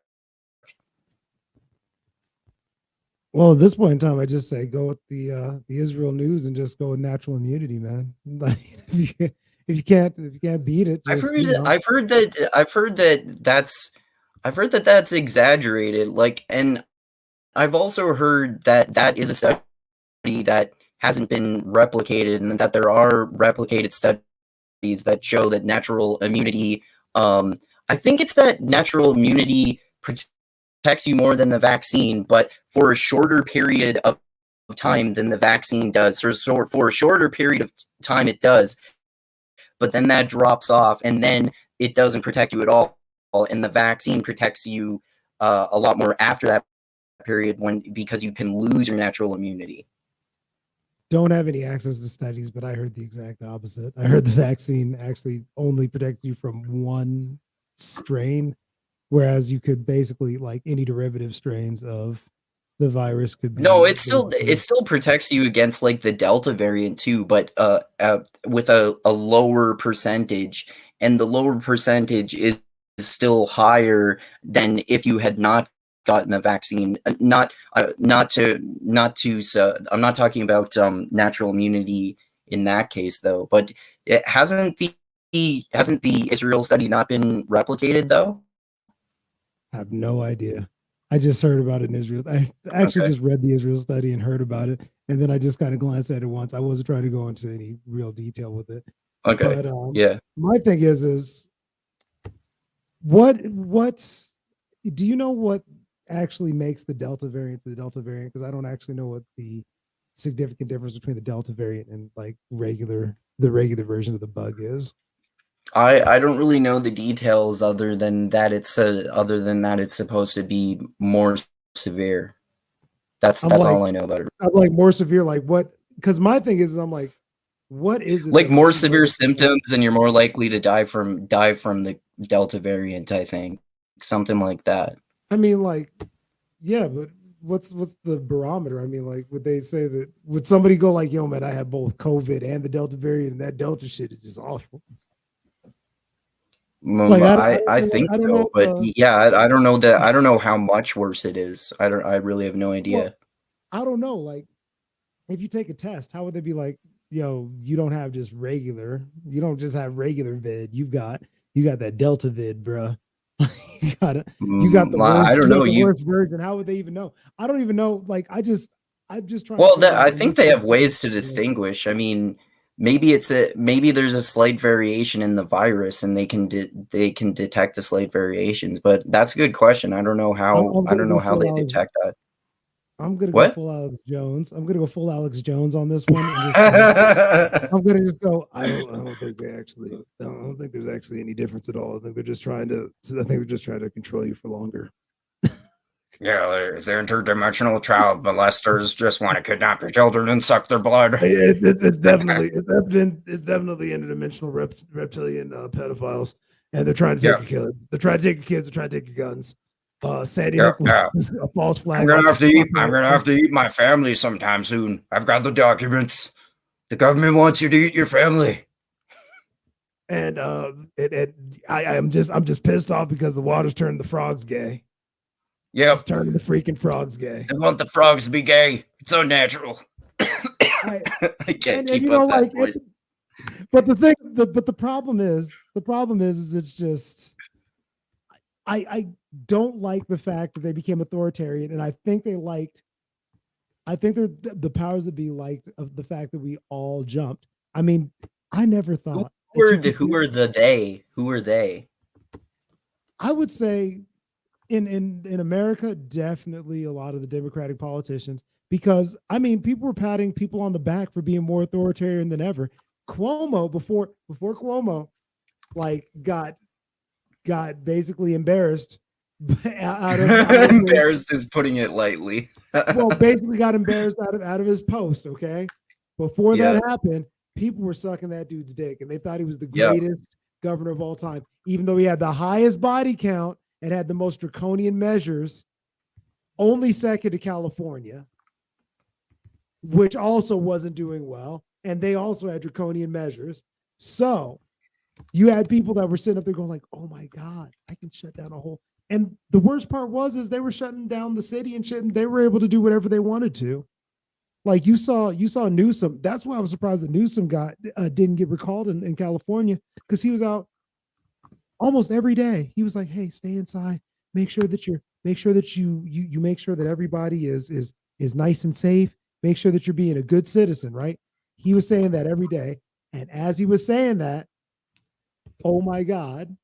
Well, at this point in time, I just say go with the Israel news and just go with natural immunity, man. Like if you can't beat it, just, I've heard that that's exaggerated. Like, and I've also heard that that is a study that hasn't been replicated, and that there are replicated studies that show that natural immunity. I think it's that natural immunity protects you more than the vaccine, but for a shorter period of time than the vaccine does. So for a shorter period of time, it does, but then that drops off, and then it doesn't protect you at all. And the vaccine protects you a lot more after that period, because you can lose your natural immunity. Don't have any access to studies, but I heard the exact opposite. I heard the vaccine actually only protects you from one strain, whereas you could basically, like any derivative strains of the virus could be. No, it still protects you against like the Delta variant too, but with a lower percentage, and the lower percentage is still higher than if you had not gotten the vaccine. I'm not talking about natural immunity in that case though, but it hasn't the Israel study not been replicated though? I have no idea. I just heard about it in Israel. I actually just read the Israel study and heard about it, and then I just kind of glanced at it once. I wasn't trying to go into any real detail with it. Okay. But yeah. My thing is what's do you know what actually makes the Delta variant the Delta variant? Because I don't actually know what the significant difference between the Delta variant and like the regular version of the bug is. I don't really know the details other than that it's supposed to be more severe. That's all I know about it. I'm like more severe, like what? Because my thing is, I'm like, what is it? Like more severe symptoms, and you're more likely to die from the Delta variant. I think something like that. I mean, like, yeah, but what's the barometer? I mean, like, would they say that? Would somebody go like, "Yo, man, I have both COVID and the Delta variant, and that Delta shit is just awful." Like, I think so, but yeah, I don't know that. I don't know how much worse it is. I really have no idea. Well, I don't know. Like, if you take a test, how would they be like, "Yo, you don't have just regular. You don't just have regular vid. You got that Delta vid, bruh." you got the worst, I don't know. The worst version. How would they even know? I don't even know. Like, I'm just trying. Well, I think they have ways to distinguish. I mean, maybe there's a slight variation in the virus, and they can detect the slight variations. But that's a good question. I don't know how. I don't know how they detect that. I'm gonna go full Alex Jones. I'm gonna go full Alex Jones on this one. I'm gonna just go. I don't think there's actually any difference at all. I think they're just trying to control you for longer. Yeah, they're interdimensional child molesters just want to kidnap your children and suck their blood. It's definitely interdimensional reptilian pedophiles, and they're trying to take your kids. They're trying to take your kids. They're trying to take your guns. Sandy Hook was a false flag. I'm gonna have to eat my family sometime soon. I've got the documents. The government wants you to eat your family. And I'm just pissed off because the water's turned the frogs gay. Yeah, it's turning the freaking frogs gay. They want the frogs to be gay. It's unnatural. I can't keep up that voice. But the problem is it's just I don't like the fact that they became authoritarian, and I think they're the powers that be liked of the fact that we all jumped. I mean, I never thought. Who are they? Who are they? I would say in America, definitely a lot of the Democratic politicians, because I mean, people were patting people on the back for being more authoritarian than ever. Cuomo, before Cuomo, like got basically embarrassed. Embarrassed is putting it lightly. Well, basically got embarrassed out of his post. Okay, before that happened, people were sucking that dude's dick, and they thought he was the greatest governor of all time, even though he had the highest body count and had the most draconian measures, only second to California. which also wasn't doing well. And they also had draconian measures. So you had people that were sitting up there going like, oh my God, I can shut down a whole. And the worst part is they were shutting down the city and shit, and they were able to do whatever they wanted to. Like you saw Newsom. That's why I was surprised that Newsom didn't get recalled in California, because he was out almost every day. He was like, "Hey, stay inside. Make sure that you make sure that everybody is nice and safe. Make sure that you're being a good citizen." Right? He was saying that every day, and as he was saying that, oh my God,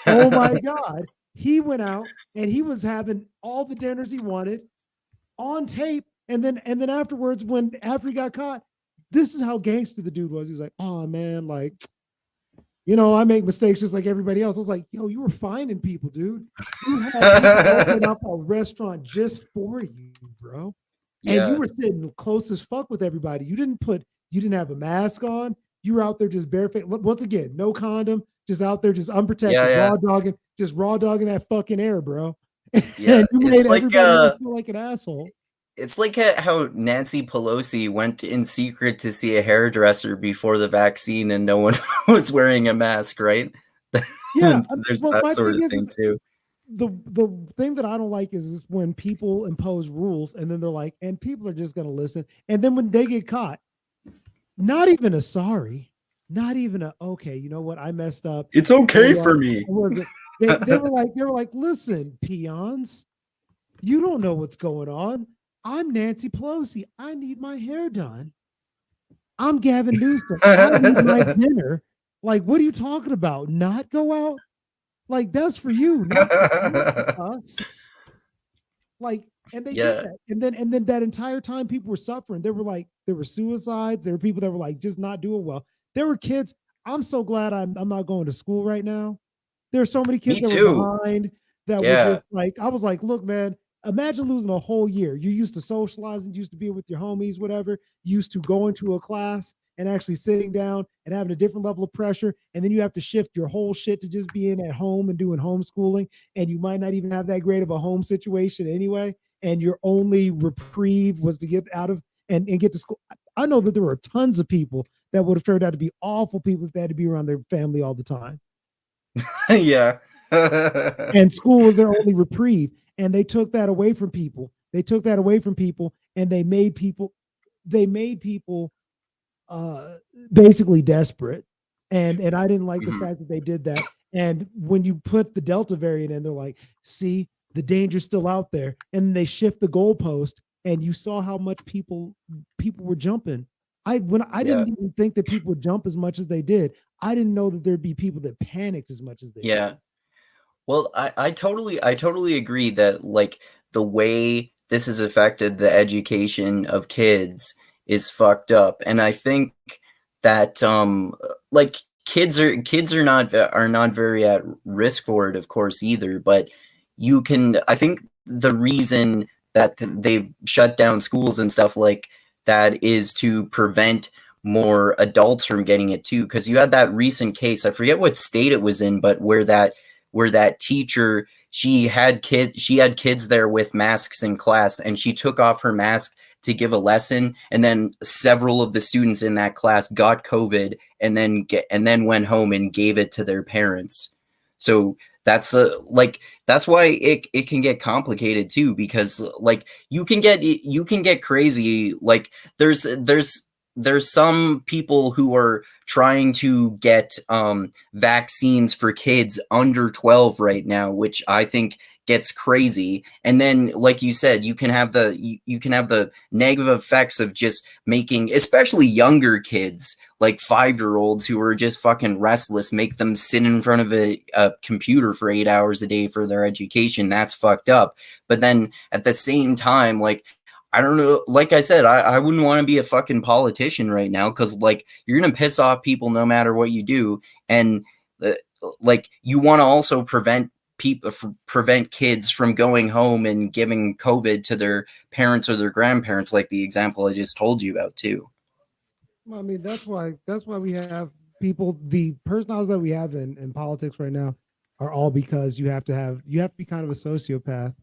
oh my God, he went out and he was having all the dinners he wanted on tape. And then afterwards, after he got caught, this is how gangster the dude was. He was like, "Oh man, like, I make mistakes just like everybody else." I was like, "Yo, you were finding people, dude. You had people open up a restaurant just for you, bro. And you Yeah. were sitting close as fuck with everybody. You didn't have a mask on. You were out there just barefoot. Once again, no condom, just out there, just Yeah, unprotected, yeah. raw dogging that fucking air, bro." Yeah. And you It's made like everybody else feel like an asshole. how Nancy Pelosi went in secret to see a hairdresser before the vaccine and no one was wearing a mask, right? Yeah. There's Well, that my sort thing of is thing too. the thing that I don't like is when people impose rules and then they're like, and people are just gonna listen. And then when they get caught, not even a sorry, not even a okay, you know what, I messed up. It's You know okay what? for me. They were like, listen, peons, you don't know what's going on. I'm Nancy Pelosi. I need my hair done. I'm Gavin Newsom. I need my dinner. Like, what are you talking about? Not go out? Like, that's for you, not for us. Like, and they did Yeah, that. And then that entire time people were suffering. There were suicides. There were people that were like just not doing well. There were kids. I'm so glad I'm not going to school right now. There are so many kids me that were too. behind that were just Yeah. like, I was like, look, man, imagine losing a whole year. You used to socializing, used to be with your homies, whatever, used to going to a class and actually sitting down and having a different level of pressure. And then you have to shift your whole shit to just being at home and doing homeschooling. And you might not even have that great of a home situation anyway. And your only reprieve was to get out of and get to school. I know that there were tons of people that would have turned out to be awful people if they had to be around their family all the time. Yeah. And school was their only reprieve, and they took that away from people. And they made people uh basically desperate. And I didn't like the Mhm. fact that they did that. And when you put the Delta variant in, they're like, see, the danger's still out there. And they shift the goalpost, and you saw how much people were jumping. I Yeah. didn't even think that people would jump as much as they did. I didn't know that there'd be people that panicked as much as they did. Yeah. Well, I totally agree that like the way this has affected the education of kids is fucked up. And I think that like kids are not very at risk for it, of course, either, but I think the reason that they've shut down schools and stuff like that is to prevent more adults from getting it too, because you had that recent case, I forget what state it was in, but where that teacher, she had kids there with masks in class, and she took off her mask to give a lesson, and then several of the students in that class got COVID, and then went home and gave it to their parents. So that's why it can get complicated too, because like you can get crazy. Like there's some people who are trying to get vaccines for kids under 12 right now, which I think gets crazy. And then, like you said, you can have the negative effects of just making, especially younger kids, like 5-year-olds who are just fucking restless, make them sit in front of a computer for 8 hours a day for their education. That's fucked up. But then at the same time, like, I don't know. Like I said, I wouldn't want to be a fucking politician right now, because like you're gonna piss off people no matter what you do, and uh, like you want to also prevent kids from going home and giving COVID to their parents or their grandparents, like the example I just told you about too. Well, I mean, that's why we have people. The personalities that we have in politics right now are all because you have to be kind of a sociopath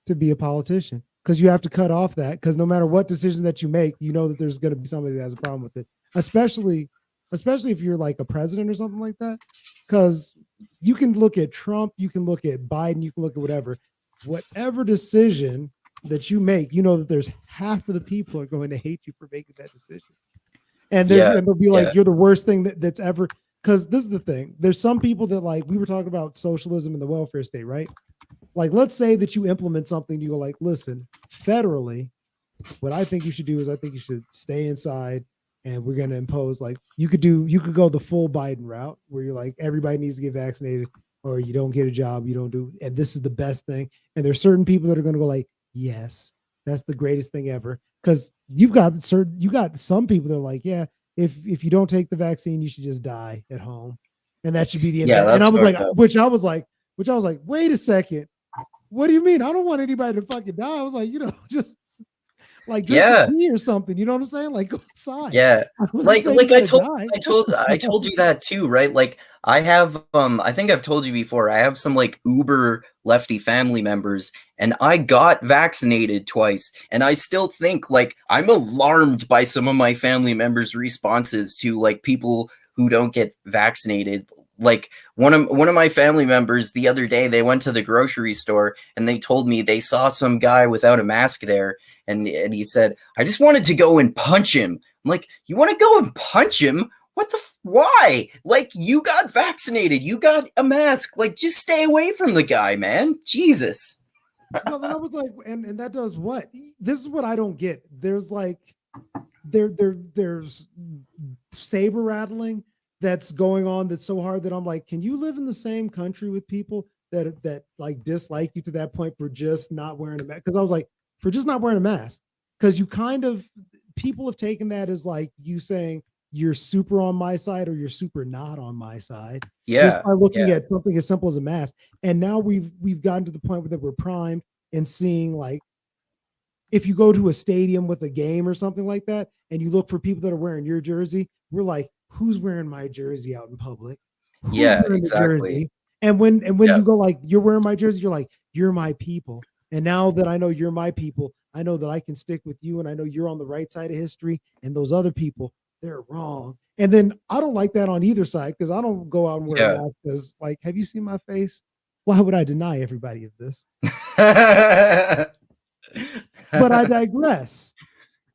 to be a politician. because you have to cut off that, because no matter what decision that you make, you know that there's going to be somebody that has a problem with it, especially if you're like a president or something like that. Because you can look at Trump, you can look at Biden, you can look at whatever decision that you make, you know that there's half of the people are going to hate you for making that decision. And Yeah, they'll be yeah, like, you're the worst thing that's ever. Because this is the thing. There's some people that, like, we were talking about socialism and the welfare state, right? Like, let's say that you implement something, you go like, listen, federally, what I think you should do is I think you should stay inside, and we're going to impose, like, you could go the full Biden route where you're like, everybody needs to get vaccinated, or you don't get a job, you don't do, and this is the best thing. And there's certain people that are going to go like, yes, that's the greatest thing ever. Because you got some people that are like, yeah, if you don't take the vaccine, you should just die at home, and that should be the end of yeah. it. And That's fucked up. I was like, wait a second, what do you mean? I don't want anybody to fucking die. I was like, just like drink some Yeah, tea or something. You know what I'm saying? Like, go outside. yeah. I wasn't saying Like you're gonna die. I told you that too, right? Like I have I think I've told you before, I have some like uber lefty family members and I got vaccinated twice and I still think like I'm alarmed by some of my family members' responses to like people who don't get vaccinated. Like one of my family members the other day, they went to the grocery store and they told me they saw some guy without a mask there, and he said, I just wanted to go and punch him. I'm like, you want to go and punch him? What the why? Like, you got vaccinated, you got a mask. Like, just stay away from the guy, man. Jesus. Well, then I was like, and that does what? This is what I don't get. There's like there's saber rattling that's going on that's so hard that I'm like, can you live in the same country with people that like dislike you to that point for just not wearing a mask? Because I was like, for just not wearing a mask, because you kind of, people have taken that as like you saying you're super on my side or you're super not on my side, just Yeah, by looking yeah, at something as simple as a mask. And now we've gotten to the point where that we're primed and seeing, like, if you go to a stadium with a game or something like that and you look for people that are wearing your jersey, we're like, who's wearing my jersey out in public? Who's yeah, wearing the exactly. jersey? And when Yeah, you go like, you're wearing my jersey, you're like, you're my people. And now that I know you're my people, I know that I can stick with you, and I know you're on the right side of history, and those other people, they're wrong. And then I don't like that on either side, because I don't go out and wear a yeah. mask because, like, have you seen my face? Why would I deny everybody of this? But I digress.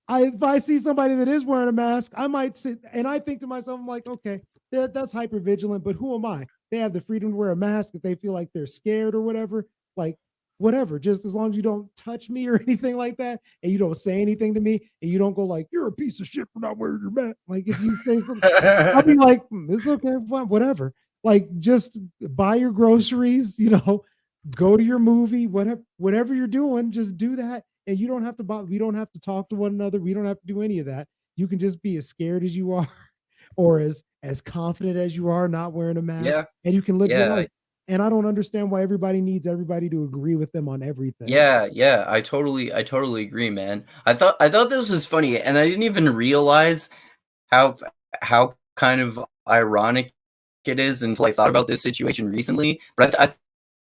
If I see somebody that is wearing a mask, I might sit and I think to myself, I'm like, okay, that's hyper vigilant, but who am I? They have the freedom to wear a mask if they feel like they're scared or whatever. Like, whatever, just as long as you don't touch me or anything like that, and you don't say anything to me, and you don't go like, you're a piece of shit for not wearing your mask. Like, if you say something, I'll be like, it's okay, fine, whatever. Like, just buy your groceries, go to your movie, whatever you're doing, just do that. And you don't have to we don't have to talk to one another. We don't have to do any of that. You can just be as scared as you are or as confident as you are not wearing a mask, Yeah, and you can live your yeah, life. And I don't understand why everybody needs everybody to agree with them on everything. yeah, yeah. I totally agree, man. I thought this was funny, and I didn't even realize how kind of ironic it is until I thought about this situation recently. But I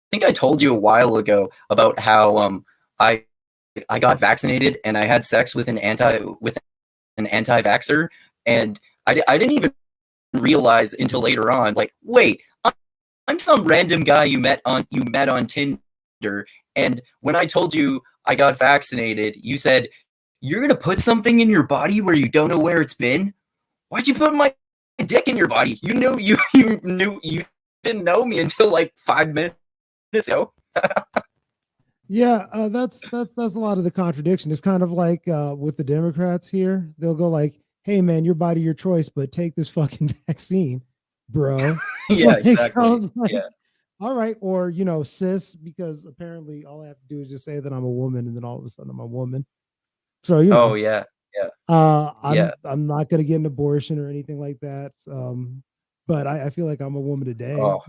think I told you a while ago about how I I got vaccinated and I had sex with an anti-vaxxer, and I didn't even realize until later on, like, wait, I'm some random guy you met on Tinder, and when I told you I got vaccinated, you said you're gonna put something in your body where you don't know where it's been. Why'd you put my dick in your body? You didn't know me until like 5 minutes ago. Yeah, that's a lot of the contradiction. It's kind of like with the Democrats here. They'll go like, "Hey, man, your body, your choice, but take this fucking vaccine, bro." Yeah, Like, I exactly. was like, Yeah. all right, or cis, because apparently all I have to do is just say that I'm a woman, and then all of a sudden I'm a woman. So Oh yeah. Yeah. Yeah. I'm not gonna get an abortion or anything like that. But I feel like I'm a woman today. Oh.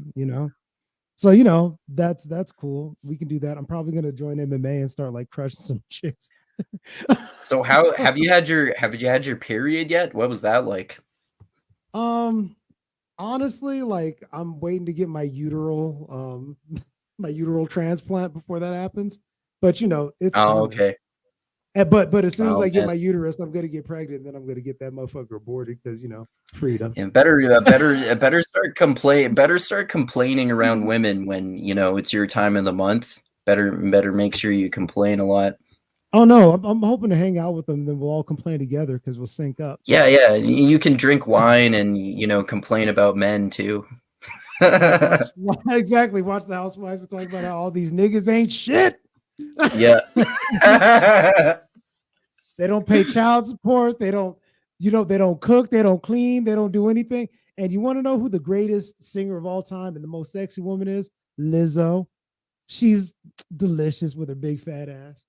So that's cool. We can do that. I'm probably gonna join MMA and start like crushing some chicks. So how have you had your period yet? What was that like? um, Honestly, like, I'm waiting to get my uteral my uteral transplant before that happens. but it's Oh, coming. okay. But as soon as Oh I get man. my uterus, I'm gonna get pregnant, and then I'm gonna get that motherfucker aborted because freedom. Yeah, better start complaining around women when it's your time of the month. Better make sure you complain a lot. Oh no, I'm hoping to hang out with them, then we'll all complain together because we'll sync up. Yeah. You can drink wine and complain about men too. Watch exactly. Watch the housewives and talk about how all these niggas ain't shit. Yeah. They don't pay child support. They don't, they don't cook. They don't clean. They don't do anything. And you want to know who the greatest singer of all time and the most sexy woman is? Lizzo. She's delicious with her big fat ass.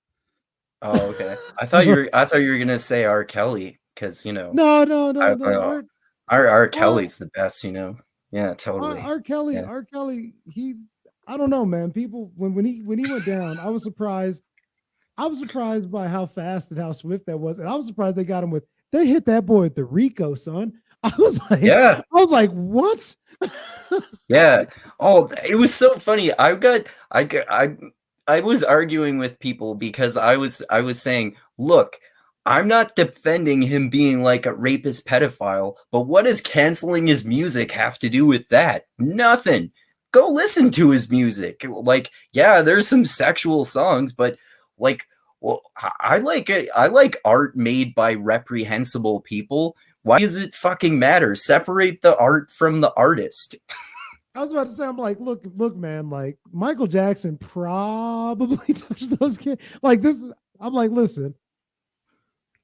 Oh, okay. I thought you were gonna say R. Kelly because No, no, no, I, no. R. R, Kelly's the best. Yeah, totally. Yeah. R. Kelly. I don't know, man. People, when he went down, I was surprised. I was surprised by how fast and how swift that was, and I was surprised they got him with. They hit that boy at the Rico, son. Yeah. I was like, what? Yeah. Oh, it was so funny. I was arguing with people because I was saying, look, I'm not defending him being like a rapist pedophile, but what does canceling his music have to do with that? Nothing. Go listen to his music. Like, yeah, there's some sexual songs, but like, well, I like it. I like art made by reprehensible people. Why does it fucking matter? Separate the art from the artist. I was about to say, I'm like, look, man, like Michael Jackson probably touched those kids. Like this, I'm like, listen,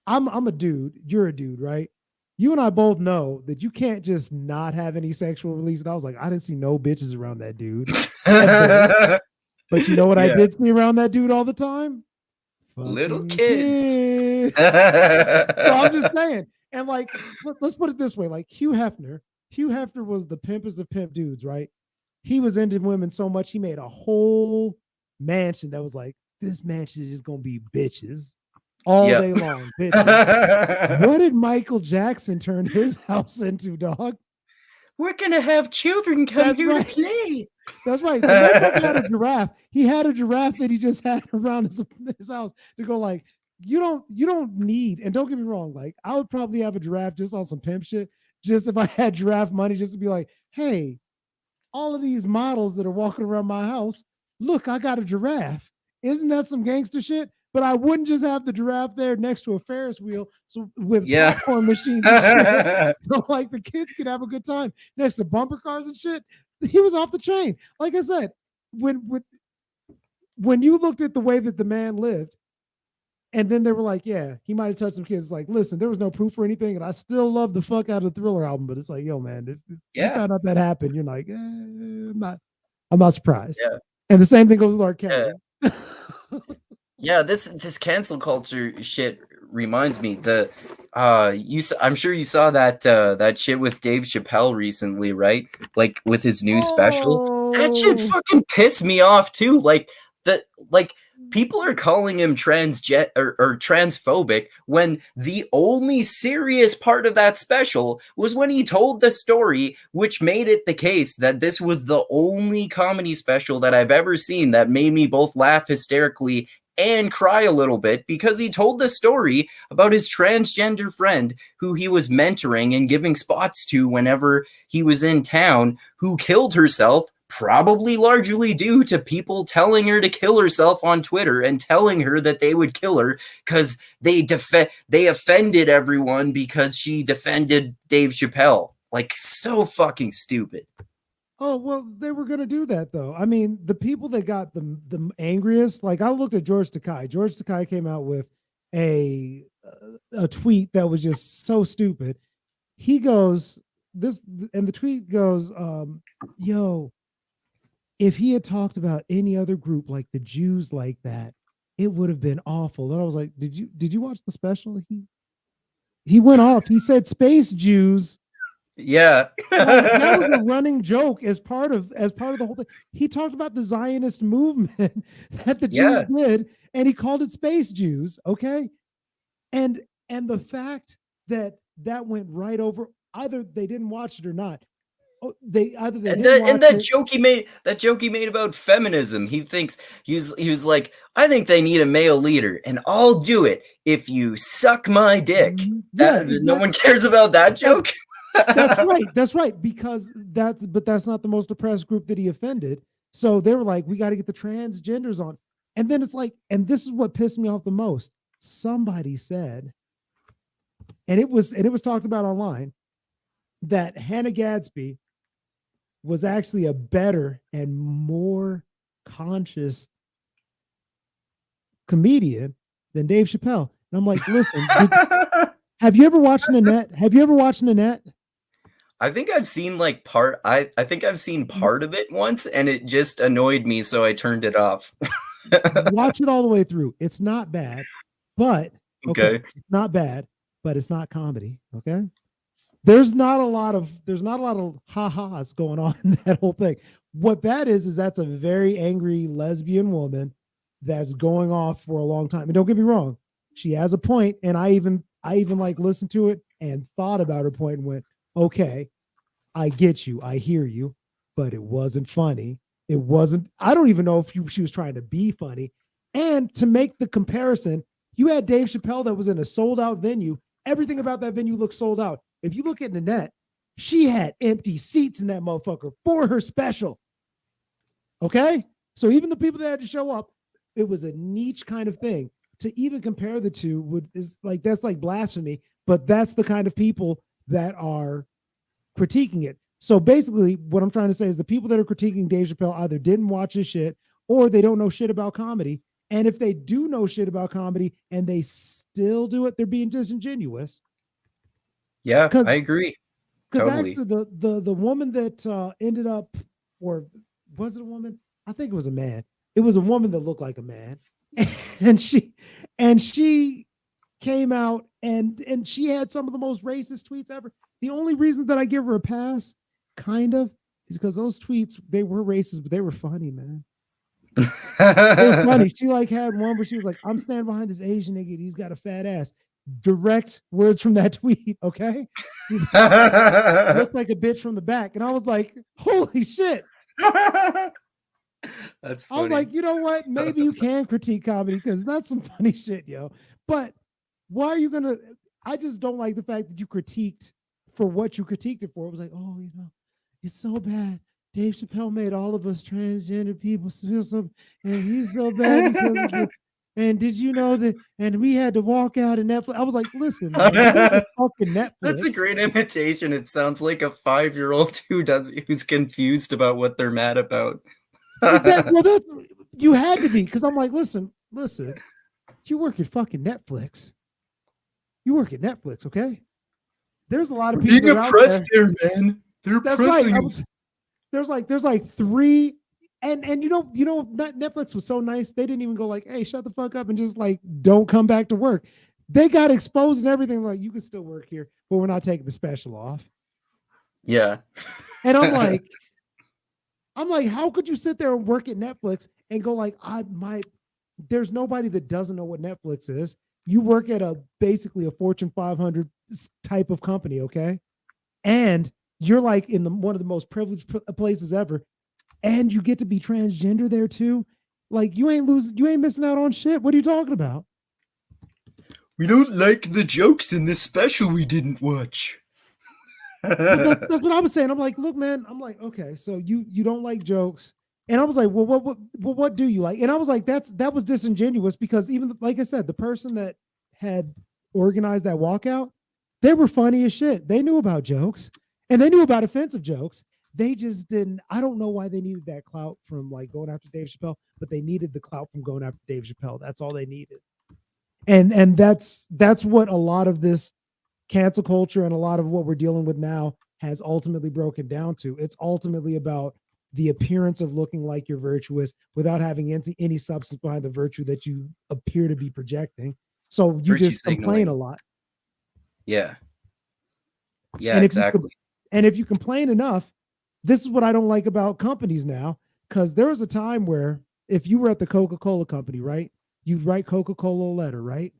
I'm a dude, you're a dude, right? You and I both know that you can't just not have any sexual release. And I was like, I didn't see no bitches around that dude ever. But you know what I Yeah. did see around that dude all the time? Little Fucking kids. kids. So I'm just saying. And like, let's put it this way: like Hugh Hefner. Hugh Hefner was the pimpest of pimp dudes, right? He was into women so much he made a whole mansion that was like, this mansion is just gonna be bitches all Yep. day long. Bitches. What did Michael Jackson turn his house into, dog? We're gonna have children come That's here right. to play. That's right. The motherfucker had a giraffe. He had a giraffe that he just had around his house to go like, you don't need, and don't get me wrong, like I would probably have a giraffe just on some pimp shit, just if I had giraffe money, just to be like, hey, all of these models that are walking around my house, look, I got a giraffe. Isn't that some gangster shit? But I wouldn't just have the giraffe there next to a Ferris wheel, so with Yeah. popcorn machines and shit, so like the kids could have a good time next to bumper cars and shit. He was off the chain. Like I said, when you looked at the way that the man lived, and then they were like, yeah, he might have touched some kids. Like, listen, there was no proof or anything, and I still love the fuck out of the Thriller album, but it's like, yo, man, if you Yeah. found out that happened, you're like, I'm not surprised. Yeah. And the same thing goes with R. Yeah. Kelly. Yeah, this cancel culture shit reminds me I'm sure you saw that shit with Dave Chappelle recently, right? Like with his new special. That shit Oh, fucking pissed me off too. Like people are calling him or transphobic when the only serious part of that special was when he told the story, which made it the case that this was the only comedy special that I've ever seen that made me both laugh hysterically and cry a little bit, because he told the story about his transgender friend who he was mentoring and giving spots to whenever he was in town, who killed herself, probably largely due to people telling her to kill herself on Twitter and telling her that they would kill her because they offended everyone because she defended Dave Chappelle. Like, so fucking stupid. oh well, they were gonna do that though. I mean, the people that got the angriest, like I looked at George Takei. George Takei came out with a a tweet that was just so stupid. He goes this, and the tweet goes, "Yo, if he had talked about any other group like the Jews like that, it would have been awful." And I was like, did you watch the special? He went off. He said space Jews. Yeah. Like that was a running joke as part of the whole thing. He talked about the Zionist movement that the Jews Yeah. did, and he called it space Jews. Okay. And the fact that went right over, either they didn't watch it or not. they either they And didn't that watch it. joke he made about feminism. He thinks he was like, I think they need a male leader, and I'll do it if you suck my dick. Yeah, That no one cares about that joke. that's right. That's right. Because that's not the most oppressed group that he offended. So they were like, we got to get the transgenders on. And then it's like, and this is what pissed me off the most. Somebody said, and it was talked about online, that Hannah Gadsby was actually a better and more conscious comedian than Dave Chappelle. And I'm like, listen, have you ever watched Nanette? Have you ever watched Nanette? I think I've seen like part. I think I've seen part of it once, and it just annoyed me, so I turned it off. Watch it all the way through. It's not bad, but okay, Okay. it's not bad, but it's not comedy. Okay, there's not a lot of ha-has going on in that whole thing. What that is that's a very angry lesbian woman that's going off for a long time. And don't get me wrong, she has a point, and I even like listened to it and thought about her point and went, okay, I get you, I hear you, but it wasn't funny. It wasn't. I don't even know if she was trying to be funny. And to make the comparison, you had Dave Chappelle that was in a sold out venue. Everything about that venue looked sold out. If you look at Nanette, she had empty seats in that motherfucker for her special. Okay? So even the people that had to show up, it was a niche kind of thing. To even compare the two is like, that's like blasphemy, but that's the kind of people that are critiquing it. So basically, what I'm trying to say is the people that are critiquing Dave Chappelle either didn't watch his shit or they don't know shit about comedy. And if they do know shit about comedy and they still do it, they're being disingenuous. Yeah, I Because agree. Totally. actually the woman that ended up, or was it a woman? I think it was a man. It was a woman that looked like a man, and she came out and she had some of the most racist tweets ever. The only reason that I give her a pass, kind of, is because those tweets, they were racist, but they were funny, man. They were funny. She like had one where she was like, I'm standing behind this Asian nigga. He's got a fat ass. Direct words from that tweet. Okay. He's looked like a bitch from the back. And I was like, holy shit. That's I was funny. like, you know what? Maybe you can critique comedy because that's some funny shit, yo. But why are you gonna? I just don't like the fact that you critiqued for what you critiqued it for. It was like, oh, it's so bad. Dave Chappelle made all of us transgender people feel so, and he's so bad because of this. And did you know that? And we had to walk out of Netflix. I was like, listen, man, you work at fucking That's a Netflix. great imitation. It sounds like a 5-year-old who's confused about what they're mad about. Exactly. Well, you had to be because I'm like, listen, you work at fucking Netflix. You work at Netflix, okay? There's a lot of people that are out there. man. They're That's right. There's like three, and Netflix was so nice. They didn't even go like, hey, shut the fuck up and just like don't come back to work. They got exposed and everything. Like, you can still work here, but we're not taking the special off. Yeah. And I'm like, how could you sit there and work at Netflix and go like, there's nobody that doesn't know what Netflix is. You work at basically a Fortune 500 type of company, okay? And you're like in one of the most privileged places ever, and you get to be transgender there too. Like, you ain't missing out on shit. What are you talking about? We don't like the jokes in this special we didn't watch. But that's what I was saying. I'm like, look, man. I'm like, okay, so you don't like jokes, and I was like, well, what do you like? And I was like, that was disingenuous because even like I said, the person that had organized that walkout, they were funny as shit. They knew about jokes and they knew about offensive jokes. They just didn't. I don't know why they needed that clout from like going after Dave Chappelle, but they needed the clout from going after Dave Chappelle. That's all they needed. And that's what a lot of this cancel culture and a lot of what we're dealing with now has ultimately broken down to. It's ultimately about the appearance of looking like you're virtuous without having any substance behind the virtue that you appear to be projecting. So you Virtue just complain signaling. a lot. Yeah. Yeah, And exactly. if you complain enough, this is what I don't like about companies now, because there was a time where if you were at the Coca-Cola company, right, you'd write Coca-Cola a letter, right?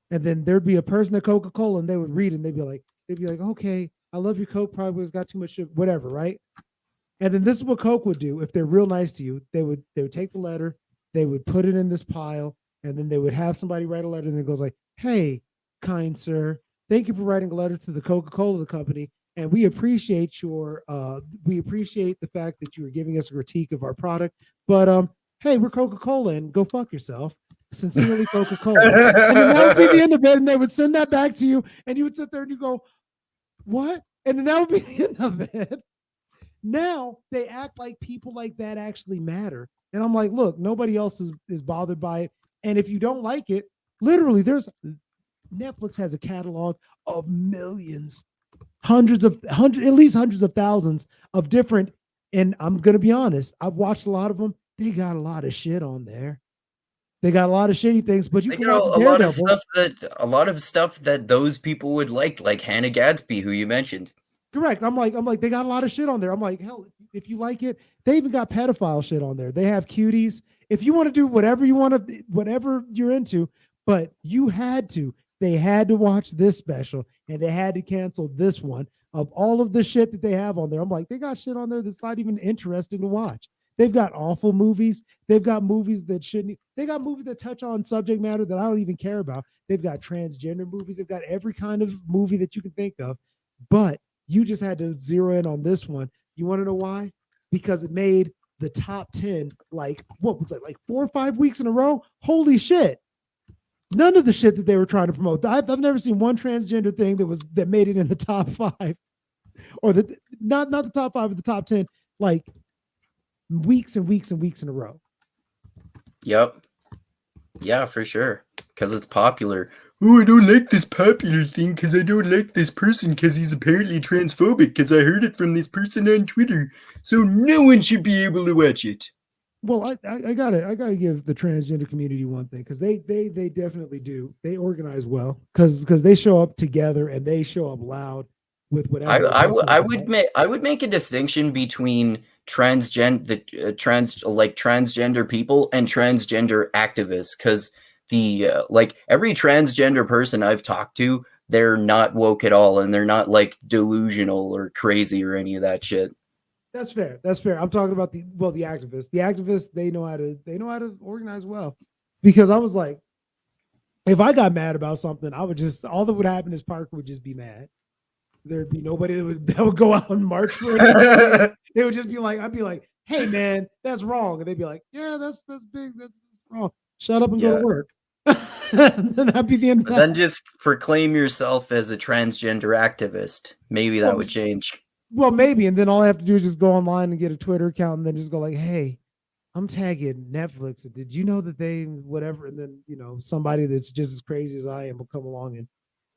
And then there'd be a person at Coca-Cola and they would read and they'd be like, okay, I love your Coke, probably it's got too much sugar, whatever, right? And then this is what Coke would do if they're real nice to you. They would take the letter, they would put it in this pile, and then they would have somebody write a letter, and it goes like, "Hey, kind sir, thank you for writing a letter to the Coca-Cola company, and we appreciate the fact that you are giving us a critique of our product, but hey, we're Coca-Cola, and go fuck yourself. Sincerely, Coca-Cola." And then that would be the end of it, and they would send that back to you, and you would sit there and you go, "What?" And then that would be the end of it. Now they act like people like that actually matter. And I'm like, look, nobody else is bothered by it. And if you don't like it, literally, Netflix has a catalog of millions, at least hundreds of thousands of different. And I'm gonna be honest, I've watched a lot of them. They got a lot of shit on there. They got a lot of shitty things, but you They can got watch a lot of Daredevil. stuff that those people would like Hannah Gadsby, who you mentioned. Correct. I'm like, they got a lot of shit on there. I'm like, hell, if you like it, they even got pedophile shit on there. They have cuties. If you want to do whatever you want to, whatever you're into, but they had to watch this special and they had to cancel this one of all of the shit that they have on there. I'm like, they got shit on there that's not even interesting to watch. They've got awful movies. They've got movies that shouldn't, they got movies that touch on subject matter that I don't even care about. They've got transgender movies. They've got every kind of movie that you can think of, but you just had to zero in on this one. You want to know why? Because it made the top 10, like, what was it, like 4 or 5 weeks in a row? Holy shit. None of the shit that they were trying to promote. I've never seen one transgender thing that made it in the top 5, or not the top 5, but the top 10, like weeks and weeks and weeks in a row. Yep. Yeah, for sure. Because it's popular. Oh, I don't like this popular thing because I don't like this person because he's apparently transphobic because I heard it from this person on Twitter. So no one should be able to watch it. Well, I gotta give the transgender community one thing, because they definitely do. They organize well because they show up together and they show up loud with whatever. I would make a distinction between transgender people and transgender activists, because like every transgender person I've talked to, they're not woke at all, and they're not like delusional or crazy or any of that shit. That's fair. That's fair. I'm talking about the activists. The activists, they know how to organize well. Because I was like, if I got mad about something, all that would happen is Parker would just be mad. There'd be nobody that would go out and march for it. They would just be like, I'd be like, hey man, that's wrong. And they'd be like, yeah, that's big, that's wrong. Shut up and go to work. And then that'd be the end of that. Then just proclaim yourself as a transgender activist. Maybe that would change. Well, maybe. And then all I have to do is just go online and get a Twitter account and then just go like, hey, I'm tagging Netflix. Did you know that they whatever? And then, somebody that's just as crazy as I am will come along and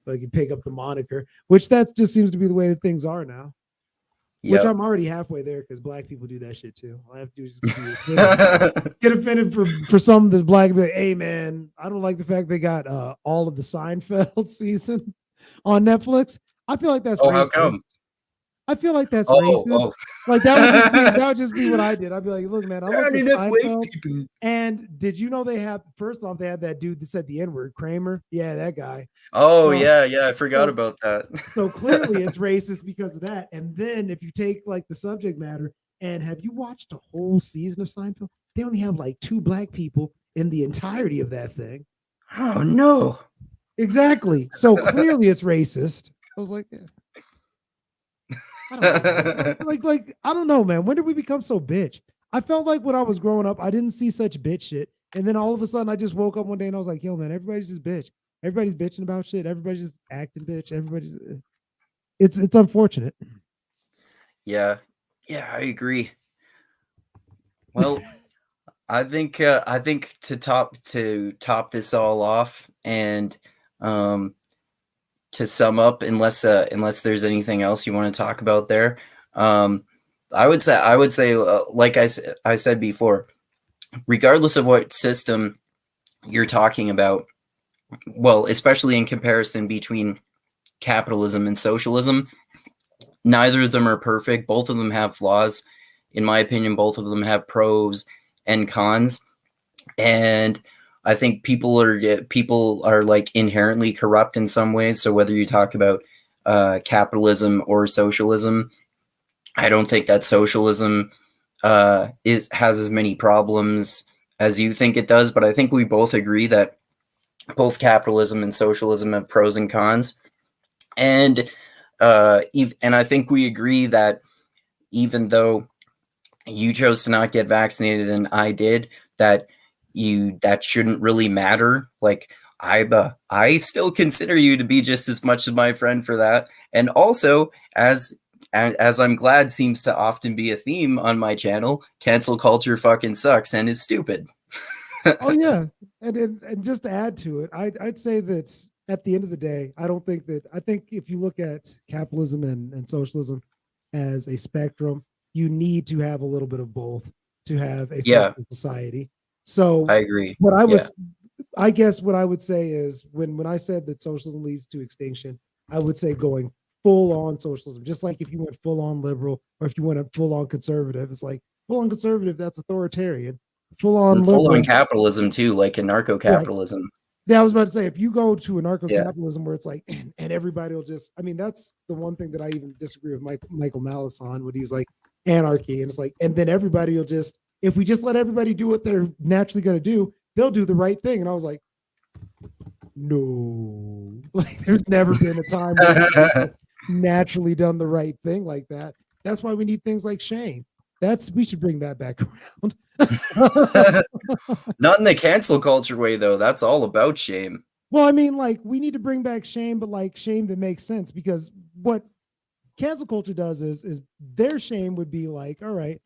like pick up the moniker, which that just seems to be the way that things are now. Yep. Which I'm already halfway there, because black people do that shit too. All I have to do is just get offended for some of this black, but hey man, I don't like the fact they got all of the Seinfeld season on Netflix. I feel like that's racist. How come? I feel like that's racist. Like that would just be what I did. I'd be like, look, man, I look at Seinfeld. And did you know they have, first off, they had that dude that said the N-word, Kramer? Yeah, that guy. Oh, yeah, I forgot about that. So clearly it's racist because of that. And then if you take like the subject matter, and have you watched a whole season of Seinfeld? They only have like 2 black people in the entirety of that thing. Oh, no. Exactly. So clearly it's racist. I was like, yeah. I don't know. like I don't know, man. When did we become so bitch? I felt like when I was growing up, I didn't see such bitch shit. And then all of a sudden I just woke up one day and I was like, yo, man, everybody's just bitch. Everybody's bitching about shit. Everybody's just acting bitch. It's unfortunate. Yeah, I agree. Well, I think to top this all off, and to sum up, unless there's anything else you want to talk about there, I would say, like I said before, regardless of what system you're talking about, well, especially in comparison between capitalism and socialism, neither of them are perfect. Both of them have flaws. In my opinion, both of them have pros and cons. And I think people are like inherently corrupt in some ways. So whether you talk about capitalism or socialism. I don't think that socialism has as many problems as you think it does, but I think we both agree that both capitalism and socialism have pros and cons. And I think we agree that even though you chose to not get vaccinated and I did, that shouldn't really matter. Like I still consider you to be just as much as my friend for that. And also, as I'm glad seems to often be a theme on my channel, cancel culture fucking sucks and is stupid. Oh yeah, and just to add to it, I'd say that at the end of the day, I think if you look at capitalism and socialism as a spectrum, you need to have a little bit of both to have a Yeah, functional society. So I agree. what I Yeah. was, I guess what I would say is when I said that socialism leads to extinction, I would say going full on socialism, just like if you went full on liberal or if you went full on conservative, it's like full on conservative, that's authoritarian. Full on And full on liberal, capitalism too, like correct. anarcho-capitalism. Yeah, I was about to say, if you go to Yeah. anarcho-capitalism where it's like, and everybody will just, I mean, that's the one thing that I even disagree with Michael Malice on, when he's like anarchy, and it's like, and then everybody will just, if we just let everybody do what they're naturally going to do, they'll do the right thing. And I was like, no, like there's never been a time where people naturally done the right thing like that. That's why we need things like shame. We should bring that back around. Not in the cancel culture way though. That's all about shame. Well, I mean, like we need to bring back shame, but like shame that makes sense, because what cancel culture does is their shame would be like, all right,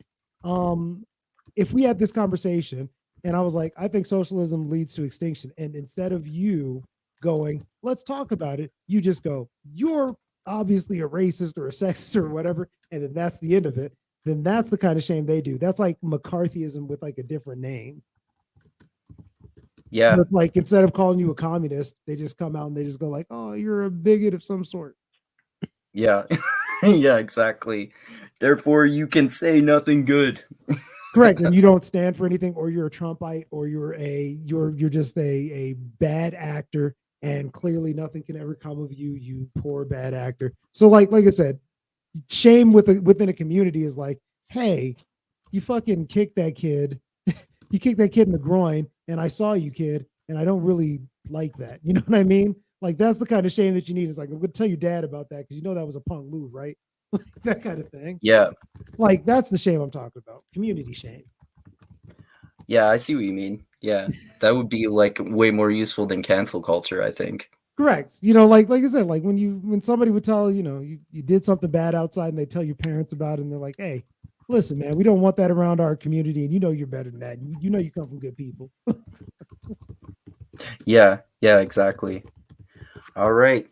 if we had this conversation and I was like, I think socialism leads to extinction, and instead of you going, let's talk about it, you just go, you're obviously a racist or a sexist or whatever, and then that's the end of it. Then that's the kind of shame they do. That's like McCarthyism with like a different name. Yeah. It's like instead of calling you a communist, they just come out and they just go like, "Oh, you're a bigot of some sort." Yeah. Yeah, exactly. Therefore, you can say nothing good. Correct, and you don't stand for anything, or you're a Trumpite, or you're just a bad actor, and clearly nothing can ever come of you, you poor bad actor. So like I said, shame within a community is like, hey, you fucking kicked that kid, you kicked that kid in the groin, and I saw you, kid, and I don't really like that. You know what I mean? Like that's the kind of shame that you need. Is like, I'm gonna tell your dad about that because you know that was a punk move, right? That kind of thing. Yeah. Like that's the shame I'm talking about. Community shame. Yeah, I see what you mean. Yeah. That would be like way more useful than cancel culture, I think. Correct. You know, like I said, like when somebody would tell, you did something bad outside and they tell your parents about it and they're like, hey, listen, man, we don't want that around our community, and you know you're better than that. You know you come from good people. Yeah. Yeah, exactly. All right.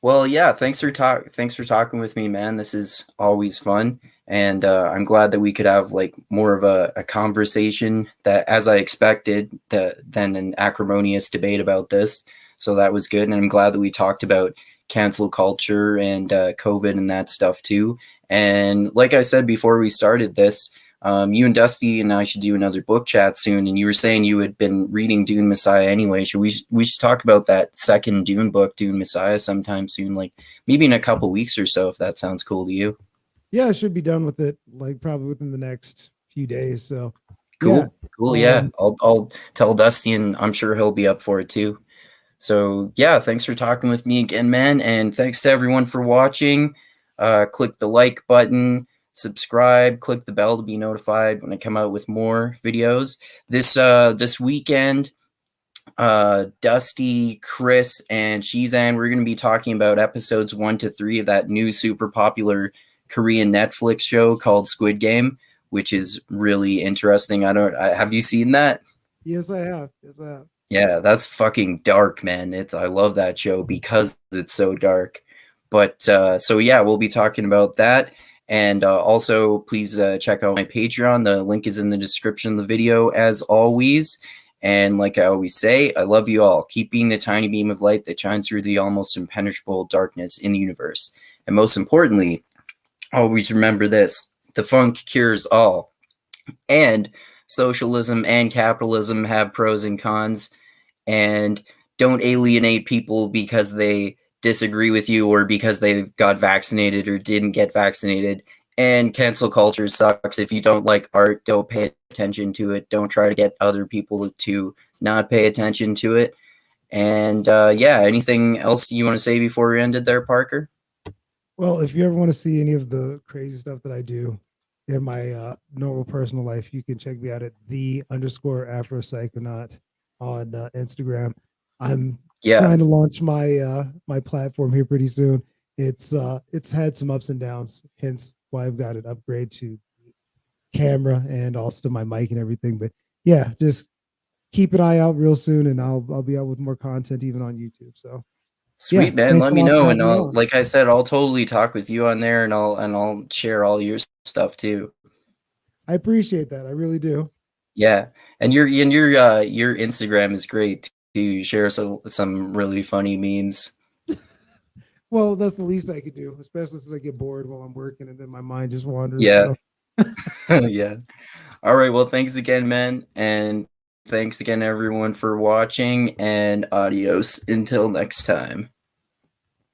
Well, yeah, thanks for talking with me, man. This is always fun. And I'm glad that we could have like more of a conversation that, as I expected, than an acrimonious debate about this. So that was good. And I'm glad that we talked about cancel culture and COVID and that stuff too. And like I said before we started this, you and Dusty and I should do another book chat soon. And you were saying you had been reading Dune Messiah anyway. We should talk about that second Dune book, Dune Messiah, sometime soon, like maybe in a couple weeks or so, if that sounds cool to you. Yeah, I should be done with it like probably within the next few days. So yeah. Cool. Cool. Yeah. I'll tell Dusty and I'm sure he'll be up for it too. So yeah, thanks for talking with me again, man. And thanks to everyone for watching. Click the like button, subscribe, click the bell to be notified when I come out with more videos. This weekend, Dusty, Chris, and Shizan, we're going to be talking about episodes 1 to 3 of that new super popular Korean Netflix show called Squid Game, which is really interesting. Have you seen that? Yes, I have. Yes, I have. Yeah, that's fucking dark, man. I love that show because it's so dark. But so yeah, we'll be talking about that. And also, please check out my Patreon. The link is in the description of the video, as always. And like I always say, I love you all. Keep being the tiny beam of light that shines through the almost impenetrable darkness in the universe. And most importantly, always remember this: the funk cures all. And socialism and capitalism have pros and cons. And don't alienate people because they disagree with you or because they got vaccinated or didn't get vaccinated. And cancel culture sucks. If you don't like art, don't pay attention to it. Don't try to get other people to not pay attention to it. And yeah, anything else you want to say before we ended there, Parker? Well, if you ever want to see any of the crazy stuff that I do in my normal personal life, you can check me out at _Afro-Psychonaut on Instagram. I'm Yeah, trying to launch my platform here pretty soon. It's had some ups and downs, hence why I've got an upgrade to camera and also my mic and everything. But yeah, just keep an eye out real soon, and I'll be out with more content even on YouTube. So yeah, sweet man. thanks Let a me lot for know, and having me I'll, on. like I said, I'll totally talk with you on there, and I'll share all your stuff too. I appreciate that. I really do. Yeah, and your Instagram is great to share some really funny memes. Well, that's the least I could do, especially since I get bored while I'm working and then my mind just wanders. Yeah, So yeah. All right. Well, thanks again, man, and thanks again, everyone, for watching. And adios until next time.